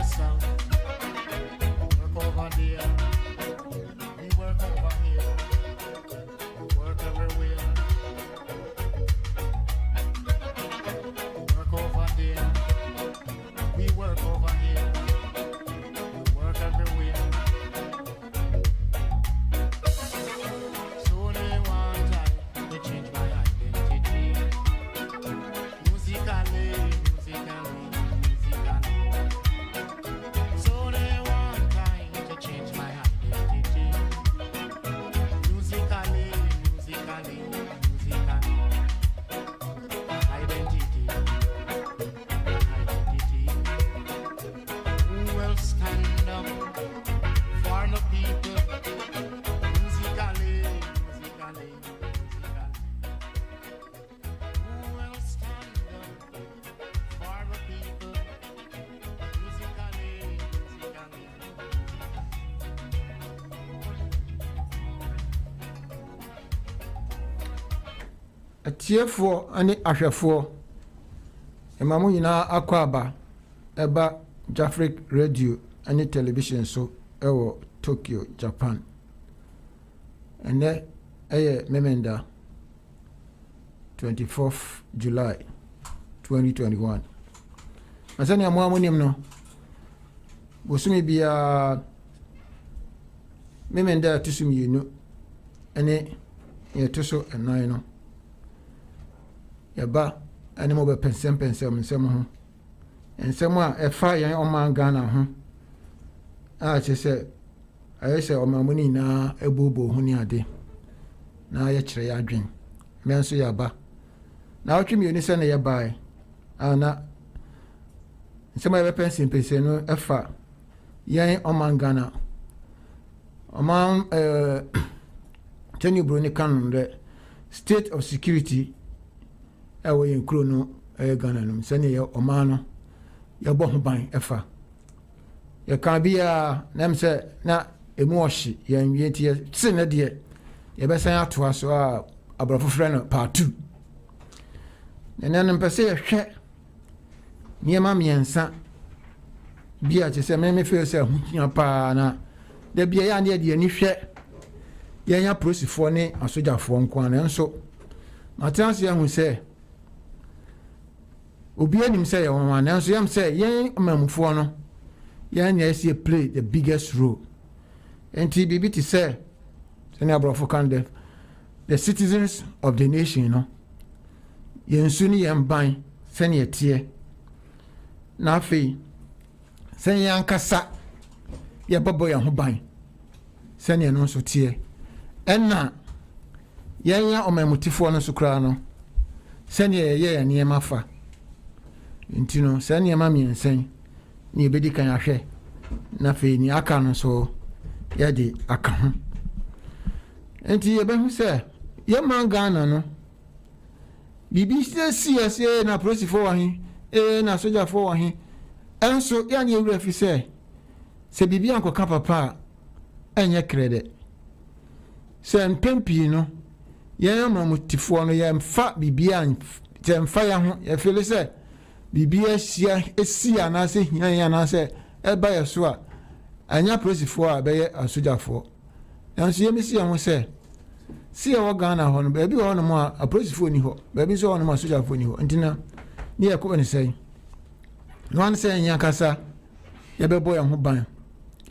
south. Work over there. We work over here. Work everywhere. Work over there. We work over here. Work everywhere. So they want time to change my identity. Musically. So they want time to change my identity. Musically. Identity. Who will stand up for the people? Musically. Who will stand up for the people? Musically. Atiefo ani ahwefo emamu nyina akwaba eba Jafric radio ani television so ewo Tokyo, Japan. Ene eye memenda 24th July 2021. Asani amwa nim no bosumi bia memenda tusumi yenu ene ye tuso enan no yaba ani mo be pensem ho ensem a efa yan oman Ghana ho a chese ayese omamuni na ebubo ho ni ade na ye kire ya adwen me nso yaba na otwemi oni se na ye bai ana nsem a be pensem no efa yan oman Ghana oman tenu bro ni kan the state of security ewe yen kro no Ghana no se ne ye oman no ye bo ho ban efa ye kan bia nam se na emu ohye ye nwie tie se ne de ye be san ato aso a abrafofre no part 2 nene mpese ye hwe niema miensa bia che se me fe se hu pa na de bia ya ne de ni hwe ye nya prosifo ne asojafo nko an enso matanse ya hu se obi anim say one and so yam say yen mamufo no yen na see play the biggest role and TBB to say senior brofo kan the citizens of the nation no yen suni yen ban senior tie na fe senior nkasa ye bobo yen ho ban senior no so tie enna yen ya omamutifo no so kra no senior ye ne mafa ntino sani ama miensen ni ebedi kan ahwe na fe ni aka no so ya de aka ho enti ye behu se ye man Ghana no bibi se na prosifo wa hin na soja fo wa hin enso ya ni ewura fi se bibi ankoka papa enye krede se mpempi no ye mamutifo no ye mfa bibi an je mfa ya ho ye fele se bibi esia na se hian na se eba yeso a anya prosifo a be asojafo enso yemisi ho se si e wo Ghana ho no be bi ho no mo a prosifo ni ho be bi so ho no mo asojafo ni ho ntina ni e ko ni sei no an se nya kasa ye be boy ho ban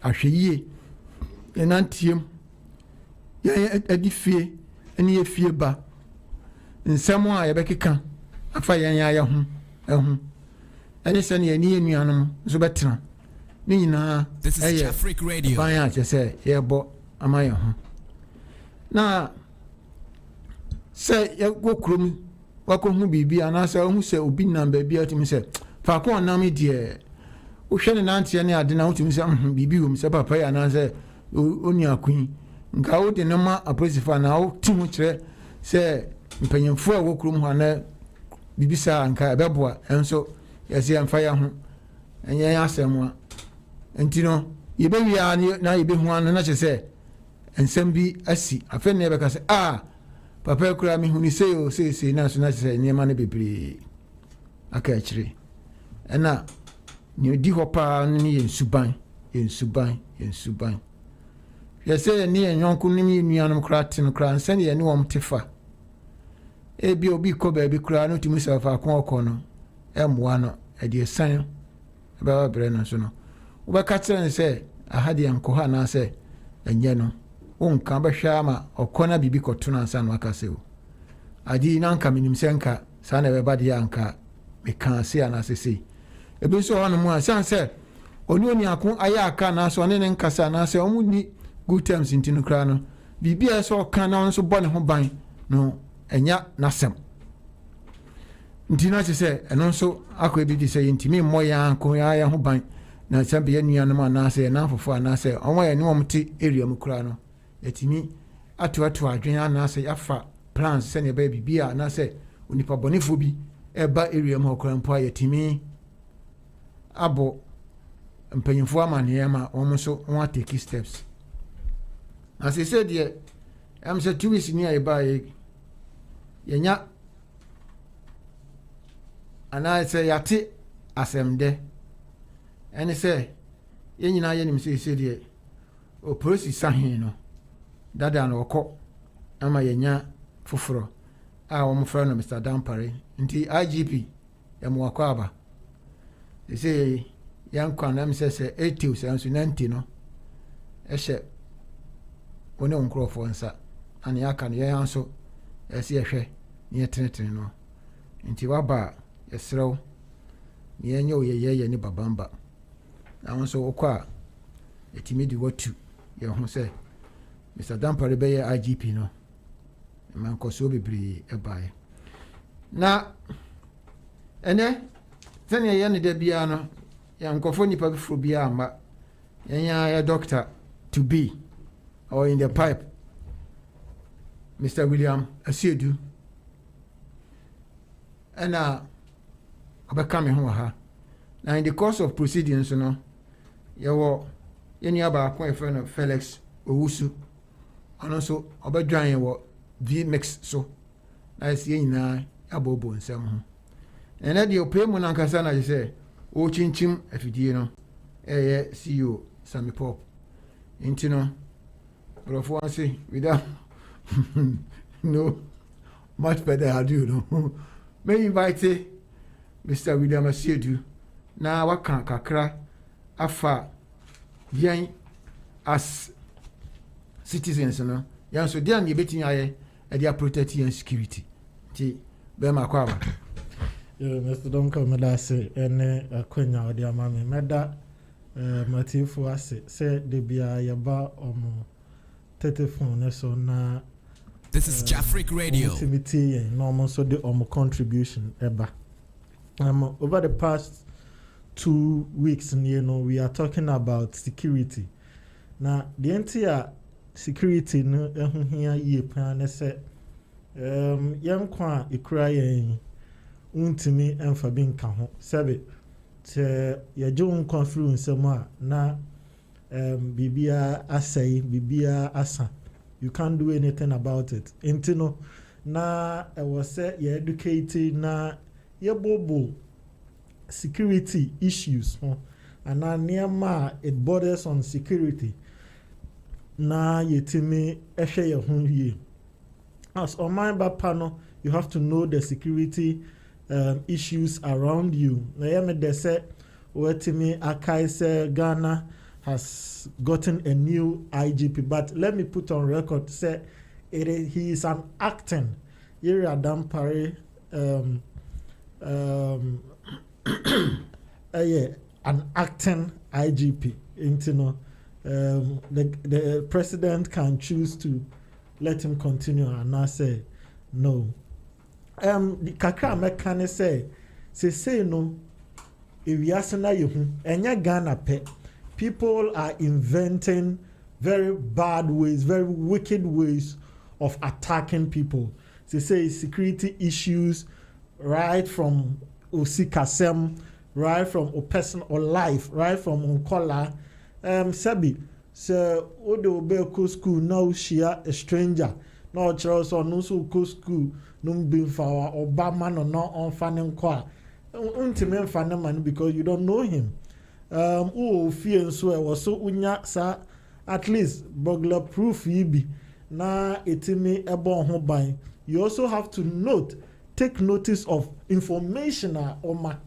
ahweyie ye nantiem ye adifie eni ye fie ba nsemo a ye be keka afa ye nya ye ho ehun eni se ne ni enuanom so betena ni nyina eye Africa radio ban ya che se ye bo amaye ho na se ye gokrom wakohu bibi anasa ohu se obi namba bia timi se fa ko nam die o hwe ne nante ne ade na otimi se bibi wo se papa ya anasa oni akun nka wo de no ma aposifa na wo timu kire se mpanyemfo a wokrom ho na bibisa anka beboa enso yesi amfa ya ho enye asem a entino yebe wia na yebe hu an na chese ensem bi asi afa ne be ka se papa kura mi hu ni se o se na so na chese nyema ne bebre aka akire ena ni di hɔ paa ni yɛ nsuban yɛ sɛ yɛ ne yɛ nyɔnko ne yɛ nuanom koraa te no koraa nsɛn yɛ ne wɔn te fa ebi obi kɔ baabi koraa no tumi sɛ fa akɔ no ɛmmoa no ɛde ɛsan ɛbɛba brɛ no so no wobɛka kyerɛ no sɛ aha deɛ nkɔ hɔ anaasɛ ɛnyɛ no wonka bɛhwɛ ama ɔkɔ na biribi kɔto no ansa no aka sɛ o ade na nka menim sɛ nka saa na ɛbɛba deɛ anka meka se anaasɛ sei ebi nso hɔ no mu a sɛn sɛ ɔne oniako ayɛ aka anaasɛ ɔne ne nkasa anaasɛ ɔmo ni good terms nti no koraa no biribi a ɛsɛ ɔka na ɔno nso bɔ ne ho ban no ɛnya n'asɛm nti na kyerɛ sɛ ɛno nso akɔ ebi di sɛ yɛntumi mmɔ yɛn anko yɛn ho ban na sɛ bɛyɛ nuanom anaasɛ yɛn afofo anaasɛ ɔmo yɛ ne wɔn te area mu koraa no yɛtumi atoato adwene anaasɛ yɛafa plans sɛnea ɛbɛyɛ biribi a anaasɛ onipa bɔnefoɔ bi ɛba area mu hɔ koraa mpo a yɛtumi abɔ mpanyinfoɔ amanneɛ ma wɔn nso wɔn atake steps na sɛ deɛ ɛm sɛ 2 weeks ni a yɛba yɛnya anaasɛ yɛate asɛm dɛ ɛne sɛ yɛn nyinaa yɛnim sɛ deɛ oprosi sahen no dada no ɔkɔ ama yɛnya foforɔ a wɔn frɛ no Mr. Dampare nti IGP yɛmmoakɔ aba sɛ yɛn kwan nam sɛ 80 sɛ nso 90 no ɛhyɛ wɔn ne nkurɔfoɔ nsa ana yɛaka no yɛn nso ɛsi yɛhwɛ ne yɛtenetene no nti waba yɛserɛw ne yɛnyɛ wo yɛyɛ ne babamba na nso wokɔ a yɛtumi de watu yɛn ho sɛ Mr. Dampare bɛyɛ IGP no ma nkɔsoɔ bebree ɛbaeɛ na ɛnɛ sɛnea yɛn ne da biara no yɛn nkɔfoɔ nipa bifuro biara amma yɛn doctor to be or in the pipe Mr. William Asiedu ɛna ɔbɛka me ho wɔ ha na in the course of proceedings no yɛwɔ yɛn nua baako a yɛfrɛ no Felix Owusu ɔno nso ɔbɛdwan wɔ VMix so na yɛsi yɛn nyinaa abɔbɔ nsɛm ho ɛnɛ deɛ ɔpɛ mu nankasa na gye sɛ ɔkyinkyim afidie no ɛyɛ CEO Sammy Pop nti no borɔfoɔ ase without no much further ado no may invite Mr. William Asiedu na waka kakra afa yɛn as citizens no yɛn so deɛ ne yɛbɛtumi ayɛ ɛde protect yɛn security nti bɛma akɔ aba Mr. Donkor medase ene akwenya odi amame meda matifu ase se de bia yeba omo telephone so na this is Jafric Radio activity normal so the omo contribution eba over the past 2 weeks we are talking about security na the entire security no ehun hia ye pan na se yankwa ikura yen untimi emfa bi nka ho sebe te yeje unkwa free nsem a na bibia asai bibia asa you can't do anything about it intino na was say ye educate na ye bobo security issues and na it borders on security na yetimi ehwe ye ho yie as on my bapano you have to know the security issues around you. They say Wetimi Akai say Ghana has gotten a new IGP, but let me put on record say he is an acting Yeri Dampare an acting IGP. The president can choose to let him continue and I say no. The kakra mekane say no ewiasena yehu enya Ghana pe people are inventing very bad ways, very wicked ways of attacking people. Say security issues right from Osikasem, right from a person or life, right from Unkola. Sabi so odo be ko school now share a stranger. No Charles or no so ko school no be for Obama no on fanning kwa. Untimate fan man because you don't know him. fie nso was so unya sa at least burglar proof yibi na etimi ebo ho ban. You also have to take notice of information oma.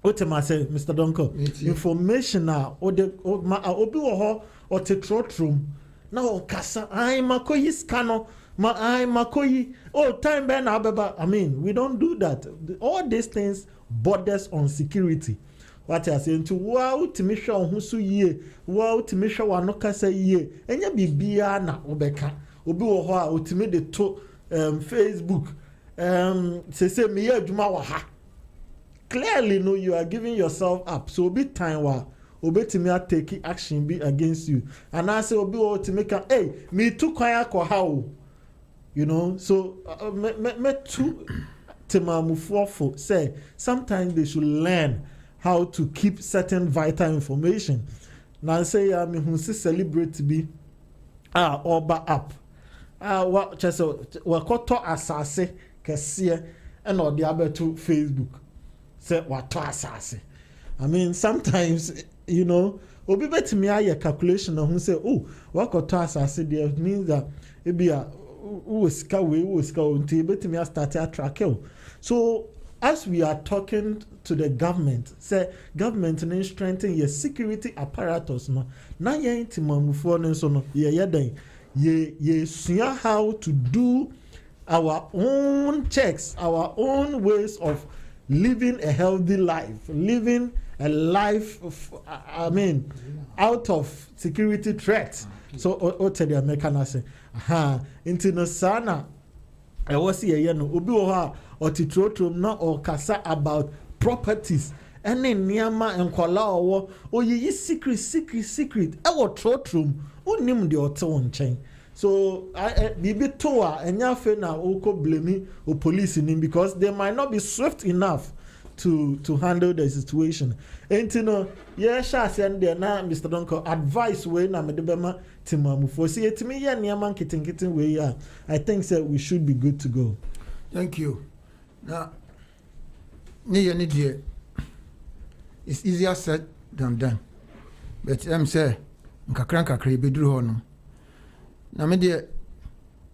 Otema say Mr. Donkor, information obi wo ho o te trotrum na o kasa ai makoyi scano makoyi time ben abeba. I mean, we don't do that. All these things borders on security. What I say to wow timisha husu ye wow timisha wanoka say ye enya bibia na obeka obi wo ho a otimi de to Facebook say me ye adwuma wa ha. Clearly no, you are giving yourself up. So obi time wa obetimi take action be against you. And I say obi wo to make hey me too kwaya ko how, you know. So me too temamufo say sometimes they should learn how to keep certain vital information. Now say me who celebrate be oba up what just wakoto asase kese and or the other to Facebook say wato asase. I mean, sometimes, you know, obi betimi aye calculation who say oh wakoto asase there means that it be a uska until betimi start track. So as we are talking to the government, say government need strengthen your security apparatus no. Na ye timamufo no so no ye sua how to do our own checks, our own ways of living a healthy life, living a life of, I mean, out of security threats. So tell the American say, into no sana I was here no obi wo ha or titrotrom na or kasa about properties ene niama enkwala owo oyiyi secret e wo trotrom onim de ote won chen. So bibi to a enya fe na oko blame o police nim because they might not be swift enough to handle the situation. Entino ye sha send there na Mr. Donkor advice we na me de bema timamufo see etimi ye niama nkitinkiti we ya. I think say we should be good to go. Thank you. Now it's easier said than done. But I'm say nkakra beduru ho no. Na me de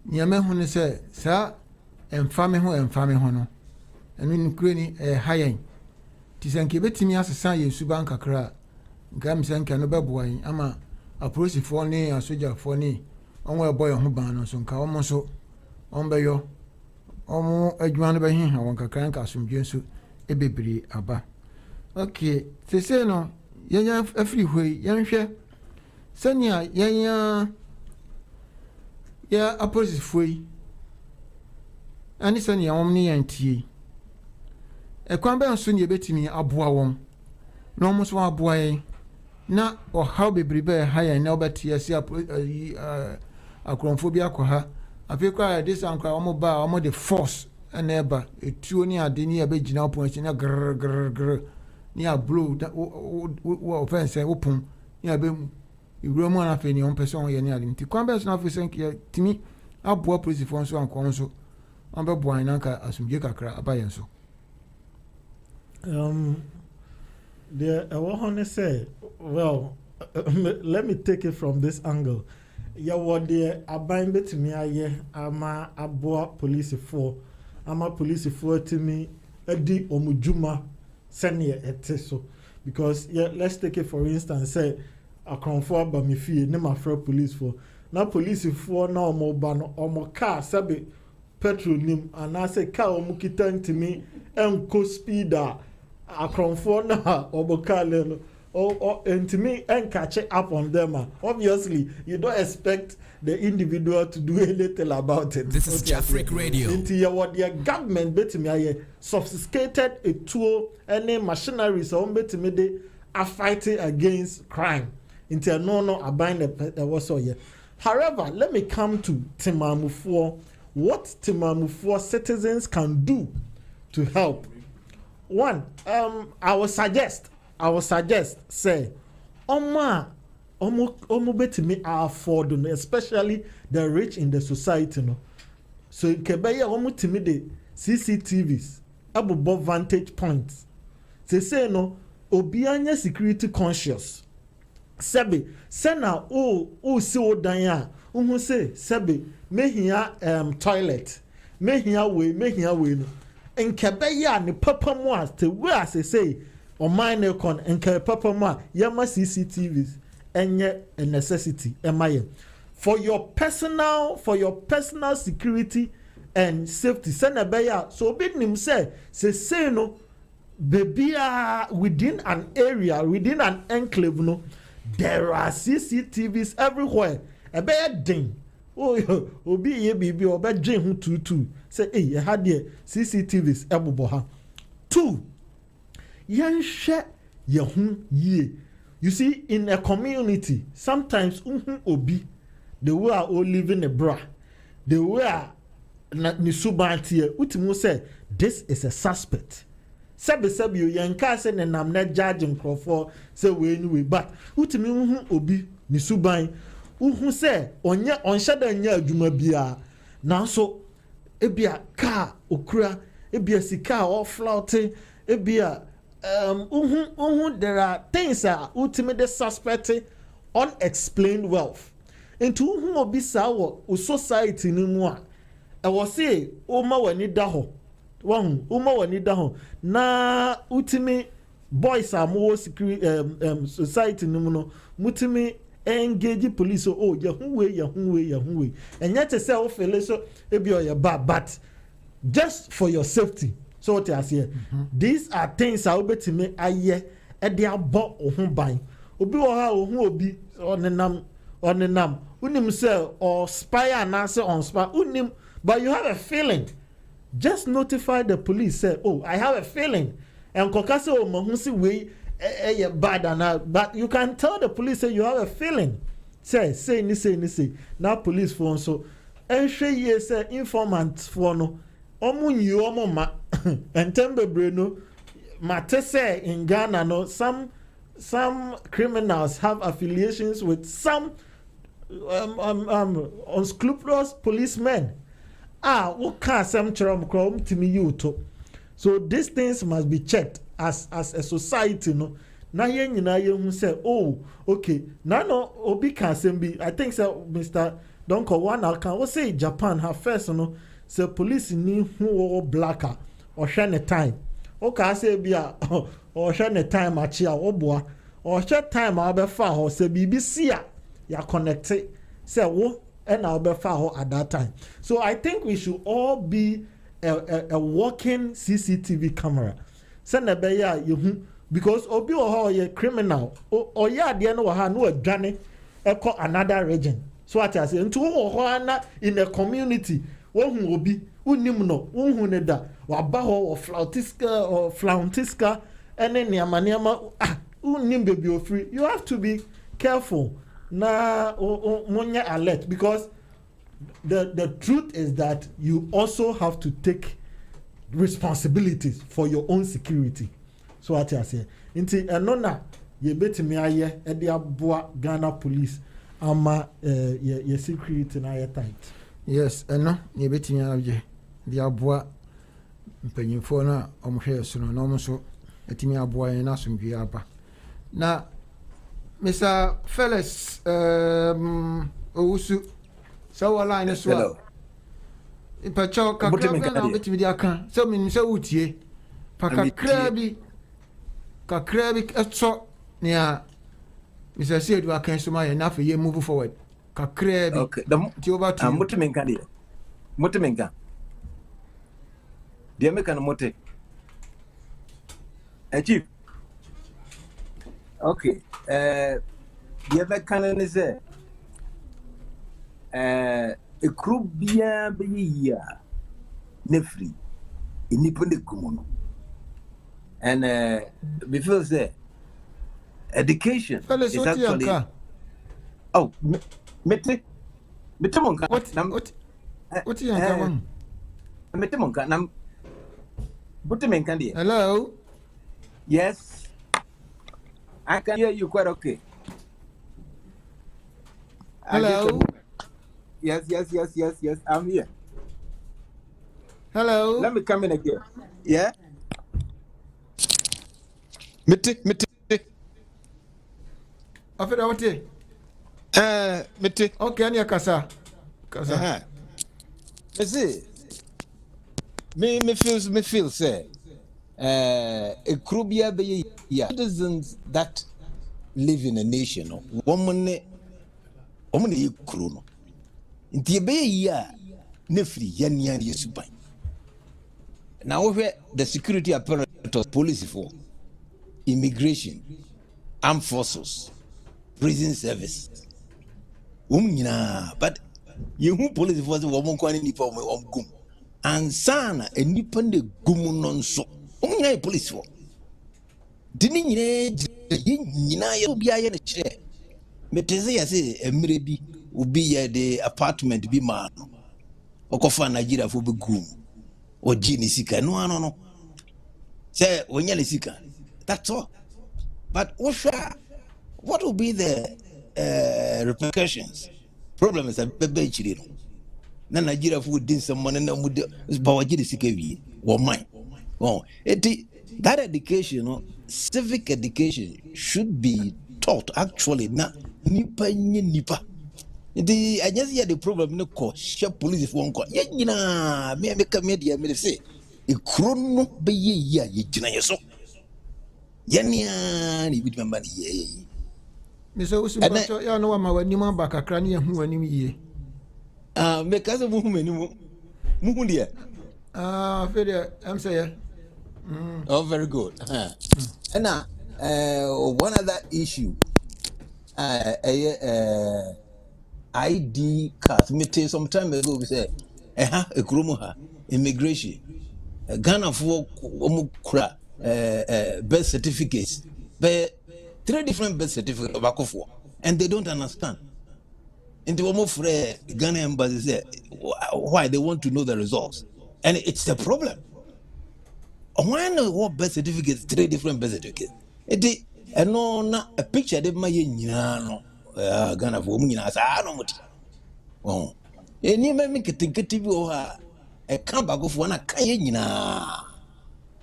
niama hu ne say sa emfa me ho no. Enu nkure ni hayen. Ti se nke betimi asesa Yesu ban kakra. Nka me se nka no beboan ama apolisifoɔ ne asogyafoɔ ne ɔmo ɛbɔ yɛn ho ban no so nka ɔmo so ɔmo bɛyɔ ɔmo adwuma no bɛhin ha wɔn kakra nka asomdwe nso ebebere aba. Okay, sese no yɛnya afiri hoi yɛnhwɛ sɛnea yɛnya apolisifoɔ yi ani sɛnea wɔn ne yɛn tie ɛkwan bɛn so ne yɛbɛtumi aboa wɔn na ɔmo so aboa yɛn na how bebrebe ha ya na obeti ase akromfo bi akwa afi kwa this ankra omo ba omo the force na eba etuo ni ade ni abegina opon ase na grrr ni a blow wo offense opon ni abemu iwura mu na fe ni on person ye ni ade nti kwa be so na fe senke timi aboa police fo so ankon so on be boan na ka asumje kakra abayen so the I say, well, let me take it from this angle. Ya what the abain betimi aye ama aboa police for to me edi omujuma senior eteso because let's take it for instance say akonfo aba me fie ne ma fra police for na police for na omo ba no omo car sabe petrol nim anase car omo kita ntimi enko speeder akromfo na obokale no and to me and catch up on them. Obviously you don't expect the individual to do a little about it. This is Jafric Radio. Into what the government bet me sophisticated a tool any machinery so bet me they are fighting against crime into no abide the was so yeah. However, let me come to Timamufo. What Timamufo citizens can do to help. One, I would suggest say omo betimi afford, especially the rich in the society no. So kebeye omo timi de CCTVs above vantage points. Say no obi anya security conscious sebe sena o si o dan a uhu se sebe mehia toilet mehia we no nkebe ya ne papa mu a te we asese oman ne kon nkebe papa mu a yama CCTVs enye a necessity emaye for your personal security and safety sena be ya so obi nim say no baby within an area, within an enclave, no, there are CCTVs everywhere. A bad ding. Oh, obi ye baby or bad jing who too. Say, hey, you had the CCTVs eboboha. 2. Yan share yehun ye. You see, in a community, sometimes obi, the way are all living a bra, the way are ni subantie. Utimu say this is a suspect. Sabi you yanka se ne nam na judge nkrofo se we anyway but utimi hu obi ni suban uhu se onhye da nya adwuma bia nanso ebia car okura ebia sika o floating ebia uhu there are things that utimi the suspect unexplained wealth into uhu obi sa wo society ni mu a e wo se o ma wani da ho one uma wani da ho na utimi boys are more security society no mutimi engage police oh yahuwe and yet say o fele so e be your bad but just for your safety so what I say these are things I obetimi aye e de abo ohun ban obi wo ha ohun obi onenam unim say or spy and answer on spy unim but you have a feeling. Just notify the police. Say, oh, I have a feeling. And kokase o mahusi way bad and but you can tell the police say you have a feeling. Say ni. Now police phone so. Enhwe ye say informant for no. Omu nyi omo ma. Entembe breno. Mate say in Ghana no some criminals have affiliations with some unscrupulous policemen. What can't some chrome to me you too. So these things must be checked as a society, no. Na who say, oh, okay. No, obi can be. I think so, Mr. Donkor one can say Japan have first, no. Say police ni who blacker or shine a time. Okay, say be or shine a time achia obwa or share time I'll be far or say BBC ya connected. Say what. And I'll be far at that time. So I think we should all be a walking CCTV camera. Send a beya you because obi or ye criminal or ya the end of no journey echo another region. So what I say into in a community one will be unimno unhuneda wabaho or flautiska and then yamaniama unim baby free. You have to be careful. Na monya alert because the truth is that you also have to take responsibilities for your own security. So what I say inti enona ye betimi aye e de aboa Ghana police ama ye security na ye tight. Yes, eno ye betimi aye de aboa mpanyimfo na omhwe so no no so etimi aboa ye na asomdwe aba na Mr. Felix, Owusu, so line as well. Ipacho kakra na betimi dia kan. So min se wutie. Pakakrabi etso nia Mr. Said wa kan so ma ye na fa ye move forward. Kakrabi. Okay. Ti over to. Mutemenka dia. Mutemenka. Dia meka no mote. Chief. Okay. The other canon is a crubia be year, nefri, in Nippon Kumuno. And before say, education is actually. Oh, Metamonka. What you want? Metamonka, Nam Butemenka. Hello? Yes. I can hear you quite okay. Hello? Yes. I'm here. Hello? Let me come in again. Yeah? Mete. After what? Mete. Okay, any kasa. Me say, me feel say, a Krubia be citizens that live in a nation, woman, Kruno. Inti be ya nefri yan yesupai. Now where the security apparatus, police for immigration, armed forces, prison service. But you police force woman kwani nipa gum. And sana a nipa de gum non so. Police for. Dini nyina ya obi aye ne kire. Meteze ya say emre bi obi ya de apartment bi ma no. Okofa Nigeria fo be gum. Oji ni sika no. Say wonya ni sika. That's all. But what will be the repercussions? Problem is a baby children. Na Nigeria food din some money na mude bawaji de sikewi or mine. Oh, that education, civic education should be taught actually na nipa. I just hear the problem no ko share police for nko. Ye nyina me ka media me say e krono be ye gyina yeso. Ye nia ni bi member ye. Mr. Usimbacho, ya no ma wani ma bakakra ni hu wani yie. Me kaza muhu dia. Fede, I'm saying. Oh, very good. And now, one other issue, ID card. Me tell some time ago we say, a kromo immigration, Ghana for omukra, birth certificates, but 3 different birth certificates of Akofo, and they don't understand. And the woman for Ghana embassy say why they want to know the results, and it's the problem. Why not what birth certificates? 3 different birth certificates. It and no a picture de my no Ghana for woman as I don't know. Oh, and you make it think it a come back of one a kayina.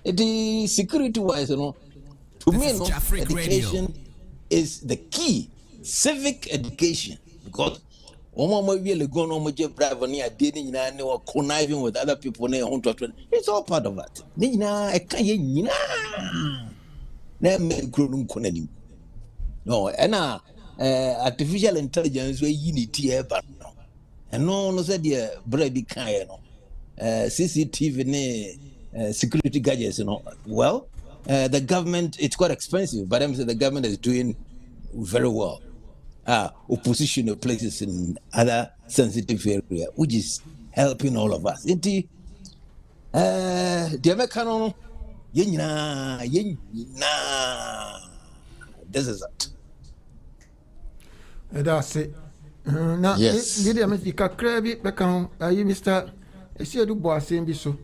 It is security wise, to me, education is the key. Civic education, because conniving with other people, it's all part of that. No, and artificial intelligence where unity and no said yeah, brady kind CCTV security gadgets, well, the government, it's quite expensive, but I'm saying the government is doing very well. Opposition places in other sensitive areas, which is helping all of us. The American, this is it. That's it. Now, yes. Did you make a crabby back on? Are you Mr. I see you boy saying this so.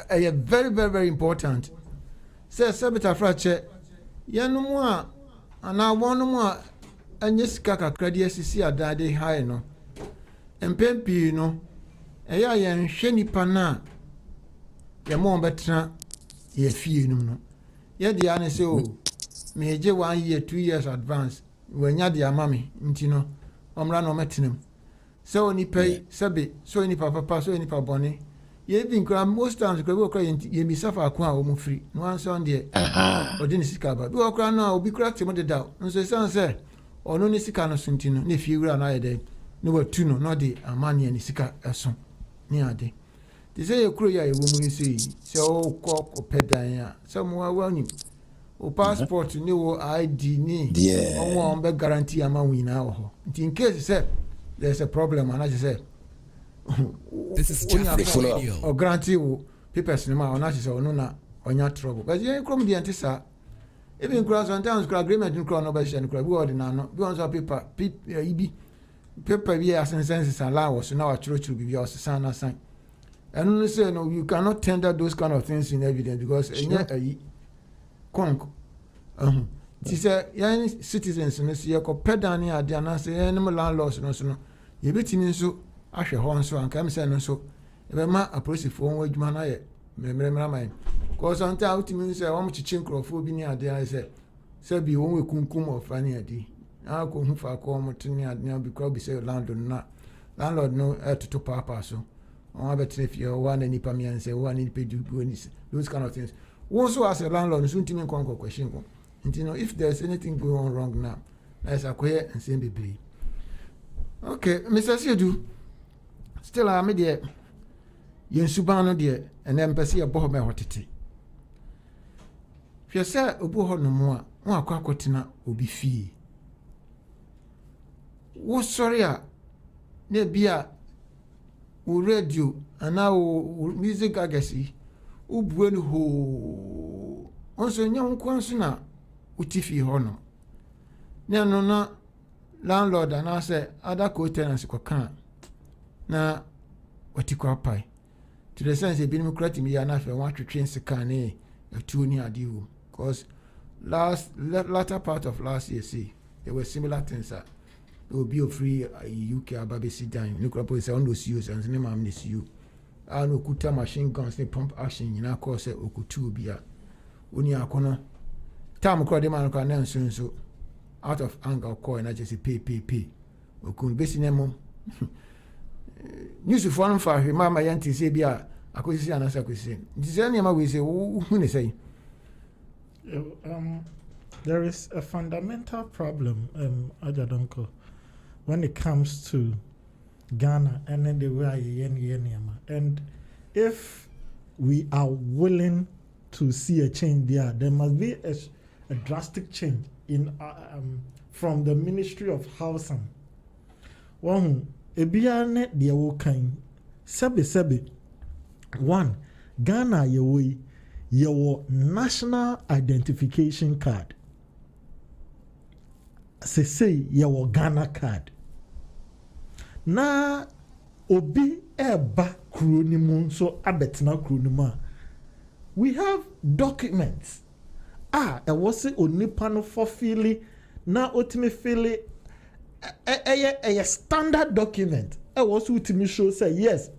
Very, very, very important. Say, Sabita Frache, Yanumwa, and I want more, and yes, Kaka Cradias is here, daddy high no. And Pempi, no, a yan sheni pana, ya more better, ye fear no. Yet the answer say, oh, Major 1 year, 2 years advance, when ya dear mammy, Intino, Omran or Metinum. So any pay, Sabi, so any papa, so any papa ye been cram most times go cry ye be suffer akwa o mu free no answer on there o didn't sika ba bi okra no obi crack to the down nso say ono ni sika no sunti no na fie wura na ye no watu no de amane ni sika eso ni ade they say ye kuro ya ye wo mu say o ko pedan ya so mo wa ni o passport ni wo ID ni on be guarantee ama wina ho in case say there's a problem and I just say this is Jafric Radio. Or guarantee papers in my own na onya trouble. But you come the antisa. Even cross sometimes agreement in crown over and crab ordinary no. Be on paper paper we as senses allow us now church will be your sign. And only say no, you cannot tender those kind of things in evidence because conk. She said young citizens in this year pedani are there and say animal landlords no. You bet in so ahwe ho nso anka me se no so e be ma apolice fo won adwuma na ye memremra man Cause sometimes ultimately say I'm teaching crofobia there I say be one we kunkum of funny adi. I go who for come to near because we say landlord no to papa so. I bet if you one any pami and say one need pay those kind of things. Also as a landlord soon to me question. And you know if there's anything going wrong now, let's acquire and say be. Okay, Mr. Sedu, still I'm there. Yen subano dear, and then Bessie a boho me hotity. If you say Oboho no more, one quacotina will be fee. What sorry, ne bia, who radio, and now music agassi, who bueno ho. Also, young consona, utifi hono. No, landlord, and I say, other co-tenants can. Na, what you call pie. To the sense of being credit me enough, I want to train Sekane a 2 near deal. Because latter part of last year, see, there were similar things that will be a free UK BBC time. Look up with on those use and name I'm this you. I know Kuta machine guns, they pump action in our course at Okutu Bia. Only a corner. Time called the man can soon so out of anger coin, I just say pay. Okun basically mom. News for one for Mama Yanti say bia akosi anasa akosi. This any ma we say who say. There is a fundamental problem, Aja Donkor, when it comes to Ghana and then the way and if we are willing to see a change there must be a drastic change in from the Ministry of Housing. One ebiane de wo kan sebe one Ghana yewo national identification card say yewo Ghana card na obi eba kuro ni mu so abetena kuro ni mu we have documents e was onipa no for fili na otimi fili a standard document. I was with me show say yes.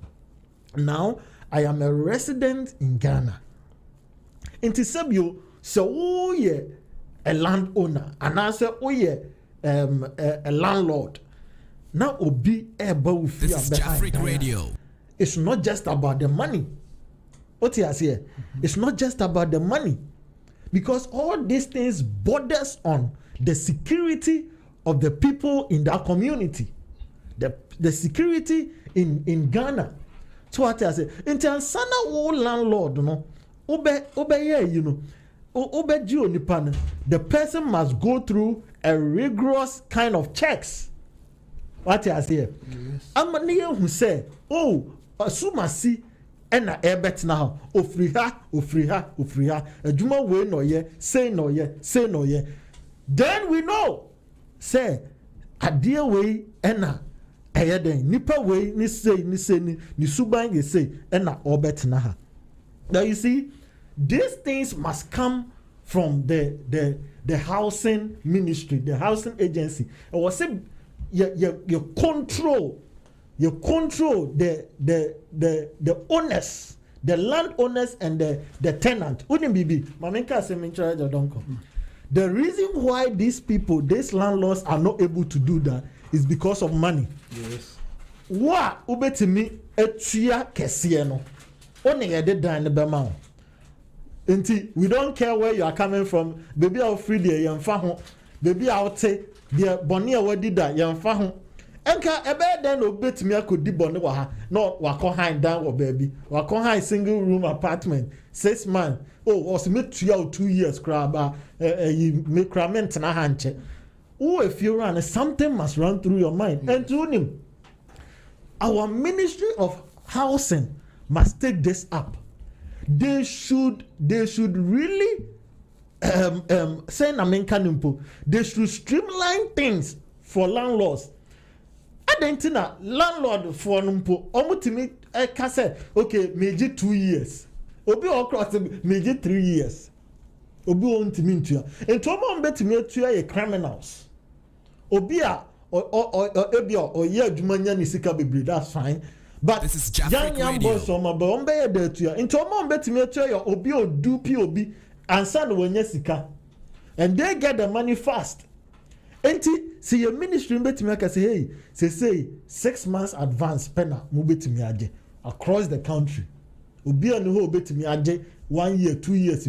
Now I am a resident in Ghana. Inti sebio so oh yeah a landowner and I say oh yeah a landlord. Now obi eba ufi. This is Jafric Radio. It's not just about the money. What he has here? It's not just about the money, because all these things borders on the security of the people in that community, the security in Ghana. So what I say, in Tanzania, old landlord, no, the person must go through a rigorous kind of checks. What I say, I'm a near who say, oh, asumasi. Ena ebet now ofriha adwuma we no ye say no ye then we know say adie we ena eyeden nipa we ni say ni suban ye say ena obet na ha. Now you see, these things must come from the housing ministry, the housing agency. I was say you control the owners, the landowners and the tenant. The reason why these people, these landlords are not able to do that is because of money. Yes. Wa ubetimi etua kesiye no. One yede dan ne bema. Nti we don't care where you are coming from. Baby out free there yemfa ho. Baby out te the boni a wadi da yemfa ho. Enka ebe den obetimi akodi boni wa ha. No wako high down or baby. Wako high single room apartment. 6 months. Oh, was me 2 years craba. You make crament na hanche. Oh, if you run, something must run through your mind. And to him, our Ministry of Housing must take this up. They should really say they should streamline things for landlords. Adentina landlord for numpo omutimi kase okay meji 2 years. Obi across meji 3 years. Obi ontimi ntua. Ento mo mbetimi atua ye criminals. Obi a ebi o ye adwuma nya ni sika bebre, that's fine. but This is Jafric young Radio. boys on my bomb be there to you into mom bet me to your obi or do POB and son when sika and they get the money fast. Enti see your ministry bet me say hey say 6 months advance penna mu bet me age across the country. Obi on who bet me age 1 year 2 years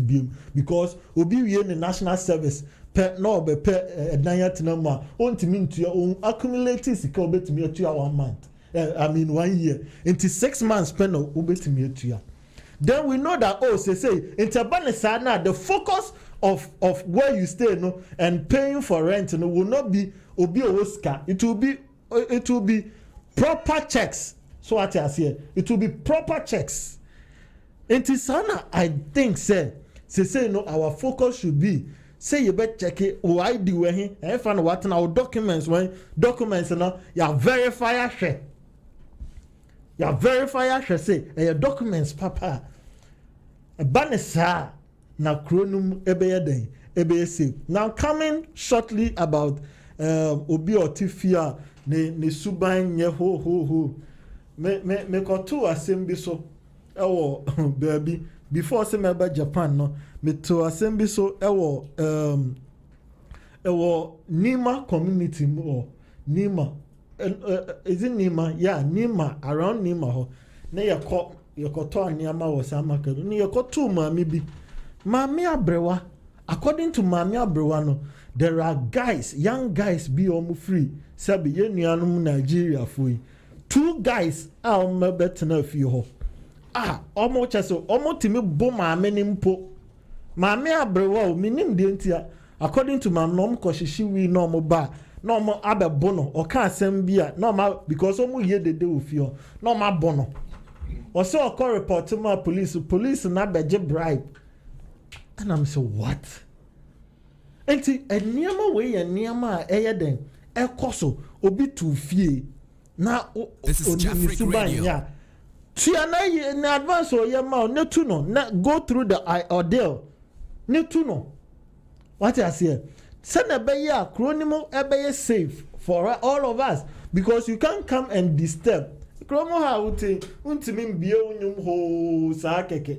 because obi we in the national service per no be per edanya tinama ontimi ntua on accumulating sika bet me atua 1 month. I mean 1 year into 6 months pen no obetimi atua. Then we know that say interbanisana the focus of where you stay no and paying for rent no will not be obi oska. It will be proper checks. So what I say it will be proper checks. Into sana I think say no our focus should be say you better check it or ID where he and find what now documents when documents no you verify share. Ya verify say your documents papa a banesa na kronum ebeye den ebeye say now coming shortly about obi otifia ne suban nye ho me ko to asem bi so ewo baby before say me ba Japan no me to asem bi so ewo Nima community or Nima is it Nima? Yeah, Nima, around Nima ho. Na yako to anyama wo sama kedu. Ni yako to mami bi. Mami abrewa. According to mami abrewa no, there are guys, young guys be omu free. Sabi ye nuanum Nigeria fui. 2 guys a omu betena fi ho. Omu cheso, omu timi bo mami ni mpo. Mami abrewa o minim de ntia. According to mami no omu koshishi wi no omu ba. No more abe bono or can't send beer no ma because omu ye de with you no ma bono or so I call report to my police na beje bribe and I'm so what enti eniama we ye niama eye den e koso obi tu fie na This is Jafric Radio. Tia na ye na advance o ye ma ne tu no na go through the ordeal ne tu no what I say send a beya chronimo ebeye safe for all of us because you can't come and disturb chromo ha untimi bie unyum ho sa keke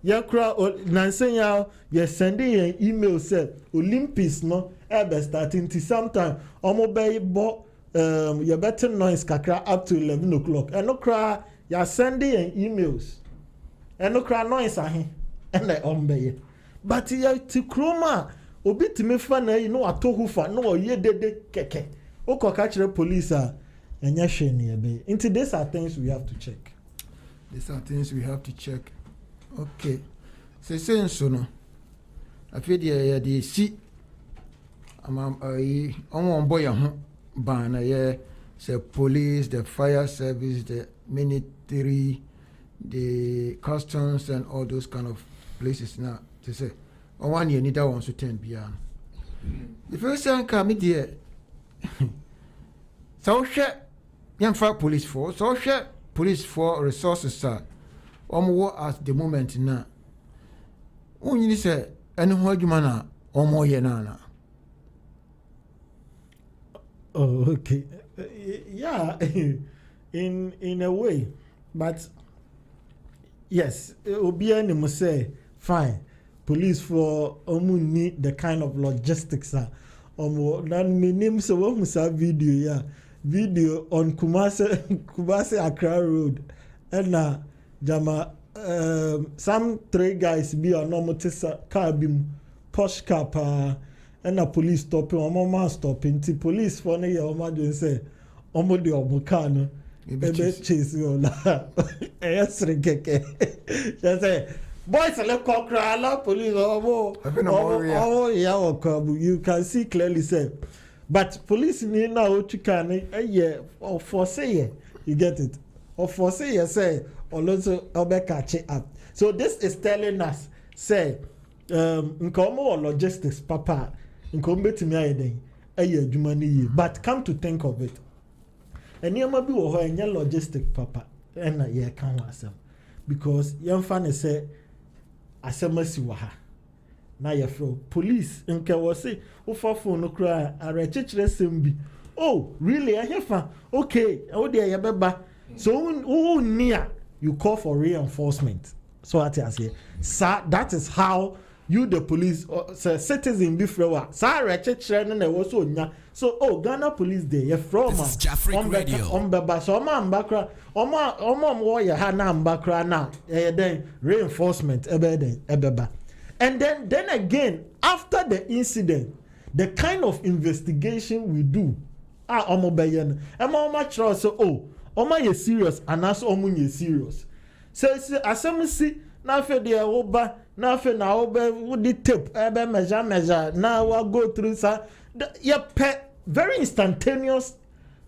ya kra nansenya ya sending an email say Olympics no ebe starting to sometime omo be bo ya better noise kakra up to 11 o'clock and no kra ya sending an emails and no kra noise ahe and the ombe but ya ti chroma obi timi fa na yi no atohu fa no ye dede keke okoka kire police enya hwe ne ebe into these are things we have to check. These are things we have to check. Okay. Say so no. Afi de de si on boy ho ban na ye say police, the fire service, the military, the customs and all those kind of places now to say on 1 year need that one to 10 beyond. The first time come here, so share young police force, so share police for resources, sir. More at the moment now. Only say, and what you mana or more yenana. Oh, okay. Yeah, in a way, but yes, Obiani must say, fine. Police for need the kind of logistics nan minim so wo musa video on Kumasi Accra Road and jama some 3 guys be on normal car bim posh car pa and police stopping mama stopping the police for na your imagine say omo de omo car no ebe chase you na esre keke just say boys le kokra la police you can see clearly say but police ni na o chika ni or for say you get it or for say also obe catch up so this is telling us say nkomo logistics papa nkomo betimi ayeden adwuma ni yi but come to think of it eniama bi wo ho enye logistics papa na ye kan wasem because yemfa ne say asemasi wa ha na ye fro police nke wo say wo fa phone no kra are chechire sembi oh really ahefa okay wo de ye beba So near you call for reinforcement. So what I say, sir, that is how you the police citizen before sorry children and was so Ghana police day you from on so man bakra warrior ha na bakra now then reinforcement ebeba. And then again after the incident the kind of investigation we do omo beyen omo trust so omo ye serious and as omo ye serious so asem si na fe de oba na fe na oba would tape ebe measure na we go through sa ye very instantaneous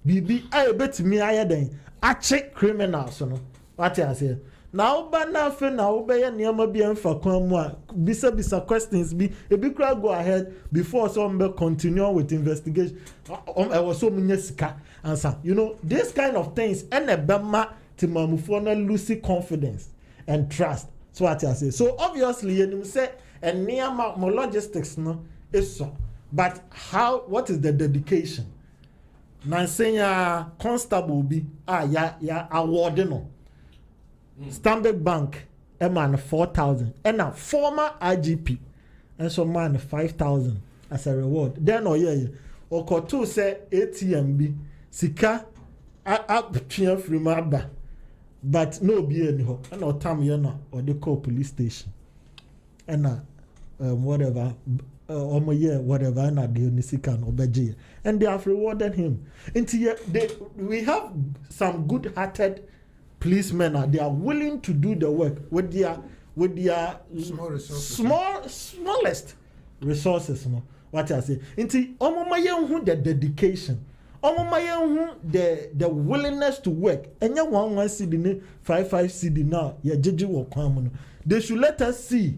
bibi I bet me aye den a check criminals no what I say na oba na fe na oba ye niam bi emfa kwan mu a bisa questions bi ebi kra go ahead before some be continue with investigation I was so many sika answer you know this kind of things and a bema timamufo na lose confidence and trust. So what I say. So obviously you say and near my logistics no is so. But what is the dedication? Nansenya constable be ya award no. Stanbic Bank a man 4,000 and now former IGP and so man 5,000 as a reward. Then or kotu say ATMB sika up free maba. But no be any ho and no time or they call police station and whatever whatever and they onisikan obeje and they have rewarded him until we have some good-hearted policemen they are willing to do the work with their small resources. Smallest resources no what I say until omomaye the dedication the willingness to work and ya 1 CD 5 CD now ya jeje wo kwan mu no they should let us see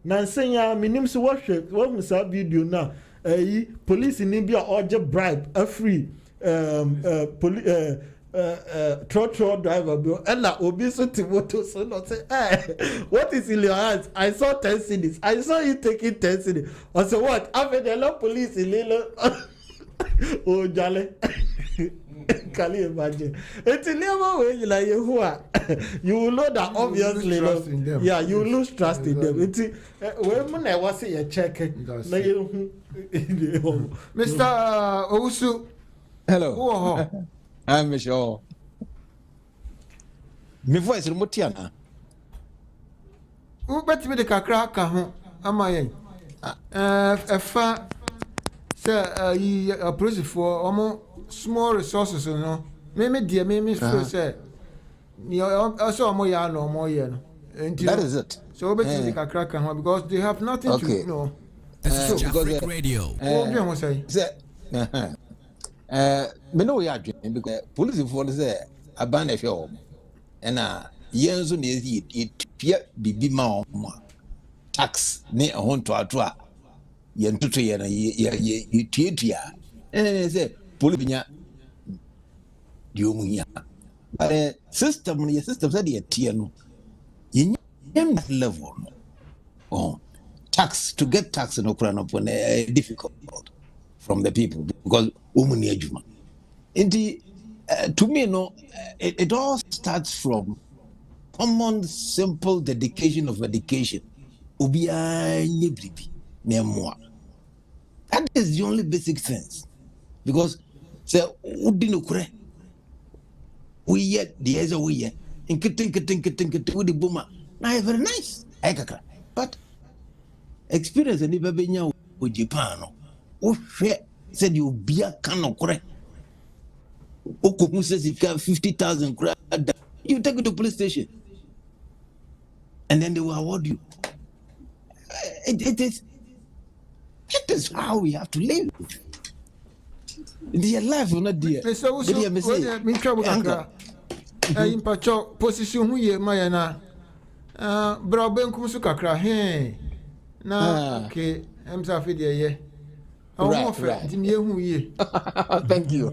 na senya minim so what say video now police ni bia oje bribe a free truck driver bill and na obi so timoto so not say what is in your hands I saw 10 CDs I saw you taking 10 CDs I say what after the police in oh jale can you imagine it's never way like you will know that obviously you lose trust in them. Yeah, you lose trust in them it's when I was say you check it Mr. Owusu hello I'm sure me voice remote na who bet me the kakra ka ho amayen efa say a police for almost small resources no me feel say you also more ya no more yeah no that is it so bet me the kakra ka ho because they have nothing to you know This is Jafric Radio. what do you say me no ya adwen because police for say aban ehwe o na yenzo na ye tua bibi ma o tax ne ehonto ato a ye ntutu ye na ye tuatua say police nya diomu ya system ne system say de tie no ye that level no oh tax to get tax no kura no difficult from the people because umuni ajuma indeed to me no it all starts from common simple dedication of education ubia nyebribi nemwa that is the only basic sense because say udino kure we yet the other we yet in kitin with the boomer now very nice aikaka but experience ni babenya o Japan no o hwe said you be a can correct. Okoku says you got 50,000 crowd. You take it to police station. And then they will award you. It is how we have to live. Their life will not dear. So me trouble kakra impacho position hu ye ma na bra benkum su kakra he na okay emsa fe de ye right. Thank you.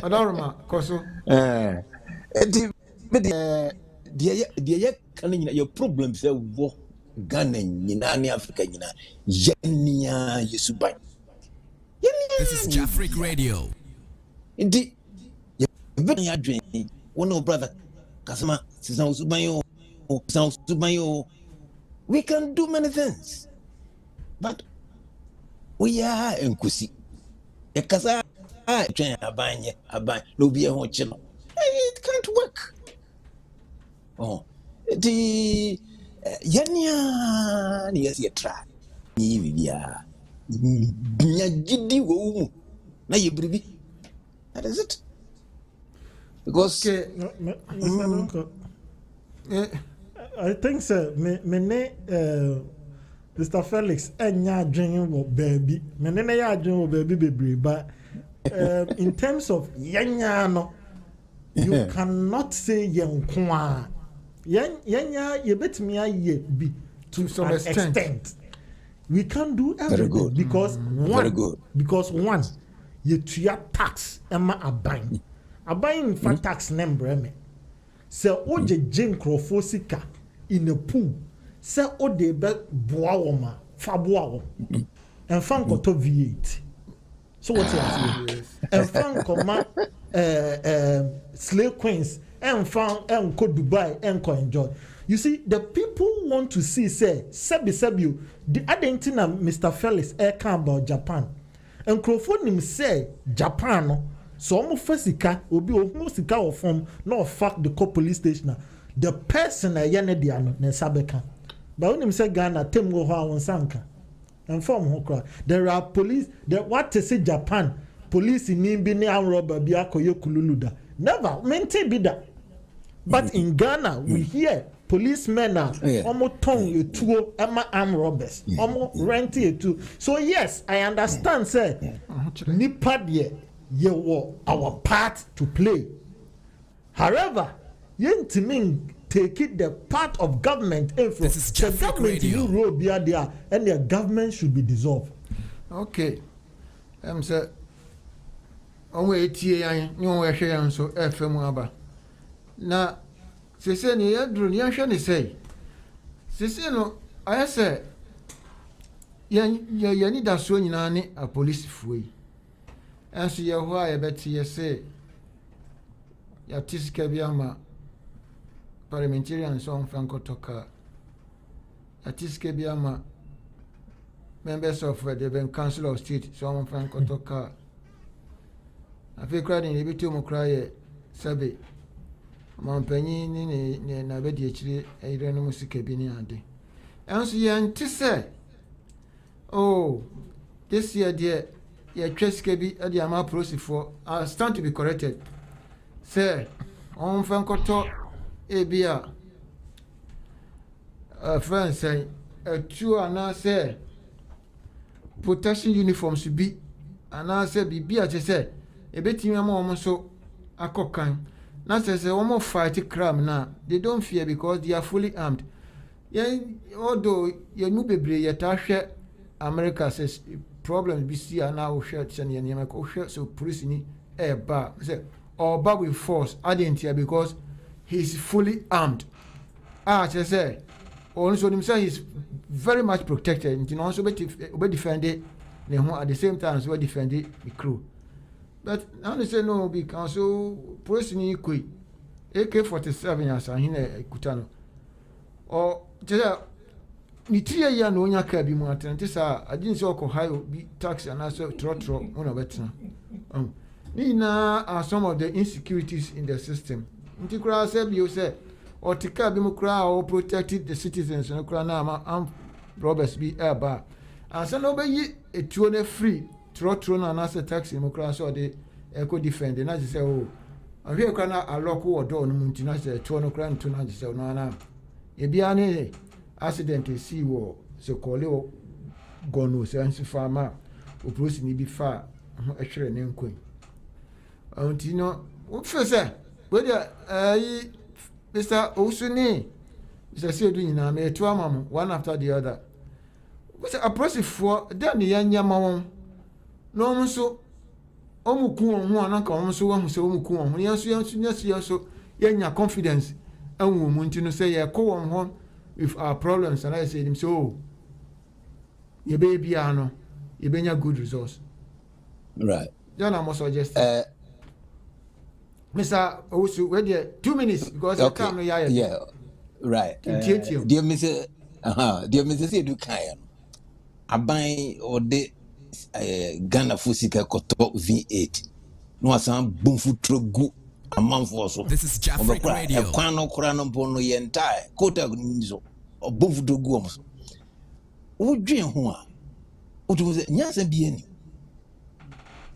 Adorma koso your problems wo Ghana nyina ne Africa nyina yenia yesuban. This is Jafric Radio. Indeed, you adwen one of brother Kasama Subayo. We can do many things, but we are in Kusi. A Kasa train a bany, no be a home channel. It can't work. Oh, the Yanya, yes, you try. Yeah, Gidi wo. Now you breathe. That is it. Because Mr. Donkor, I think so. Me Mr. Felix, enya adwene wo baby. Me ne ya adwene wo baby bebre, but in terms of yenya no, you cannot say yenkwa. Yenya yebetimi aye bi to some extent. We can't do everything because one, you tuya tax ema aban. Aban for tax number me. Se oje jen krofosika in a pool. Se ode be boa woma fa boa wo. En fan ko to V8. So what you say? En fan ko ma slave queens en fan en ko Dubai en ko enjoy. You see, the people want to see, say, Sebi, the identity of Mr. Felix come about Japan. And Crawford say, Japan, so almost Fesika will be almost a form, no fact the police station. The person a Yanediano, Nesabeka. But when him say Ghana, Temgo Hawan Sanka. And form Hokra. There are police, what to say Japan, police in Nimbini and robber, Biako Yokululuda. Never, maintain be that. But in Ghana, we hear policemen are almost tongue you two armed robbers, almost renting it too. So yes, I understand, sir. Nipadye, you were our part to play. However, you take it the part of government influence. The government you road be there, and the government should be dissolved. Okay, sir. Onwe etie you we hwe so FM aba. Na sese ni yadru ni ahwe ni sei. Sese no ayese ya ni da so nyina ne a police fuoi. Enso ye ho a ye beti ye se ya tisika bi ama parliamentarians on Franco Toka. Ya tisika bi ama members of the Ben Council of State so on Franco Toka. Afi kra ni bi to mo kra ye sabe mampanyi ni na bedi akire ayire no musika bi ni ade enso ye nti se oh this year there ye twesika bi ade ama prosifo stand to be corrected say on fankoto ebia friend say tu ana say protection uniforms bi ana say bibia che say ebetimi ama omo so akokan. Now says one more fight crime now. They don't fear because they are fully armed. Yeah, although you move be share America says problems be see now share so police ni bar say or bar with force identity because he's fully armed. Say also himself is very much protected and also be defended at the same time as well defend the crew. But now they say no because so police ni kui AK-47 as ahine kutano or just ni 3 year no nya ka bi mu atente sa agin se okọ high bi tax and also trotro una betina ni na are some of the insecurities in the system nti kura say bi o say or tika bi mu kura or protected the citizens no kura na am robbers bi eba and say no be yi etuo na free trotro na na say tax mu kura so de eco defend na say oh ahwe kwa na aloko odo no munti na say etuo no kura ntu na say no na e bia ne accident see wo se kole o gonu se ansi fama o prosi ni bi fa ehwere ne nkon anti no wo fese we dey Mr. Osuni Mr. Sedu nyina me etu amam one after the other we say approach for dem ne yanya ma won no nso omuku won ho anaka won so won se omuku won ho yanso yanya confidence anwo mu nti no say ye ko won ho with our problems and I said him so ye baby ano ye benya good results right then I must suggest Mr. Owusu, wait there 2 minutes because the time no yaya. Yeah, right. Dear Mr. Dear Mr. Sedu Kayan, Abai or the Ghana Fusika Koto V8. No, some boomfu trogu a month or so. This is Jafric Radio. A quano crano bono entire quota nizo or boomfu trogu. Udrin Hua. What was it? Nyansen Bieni.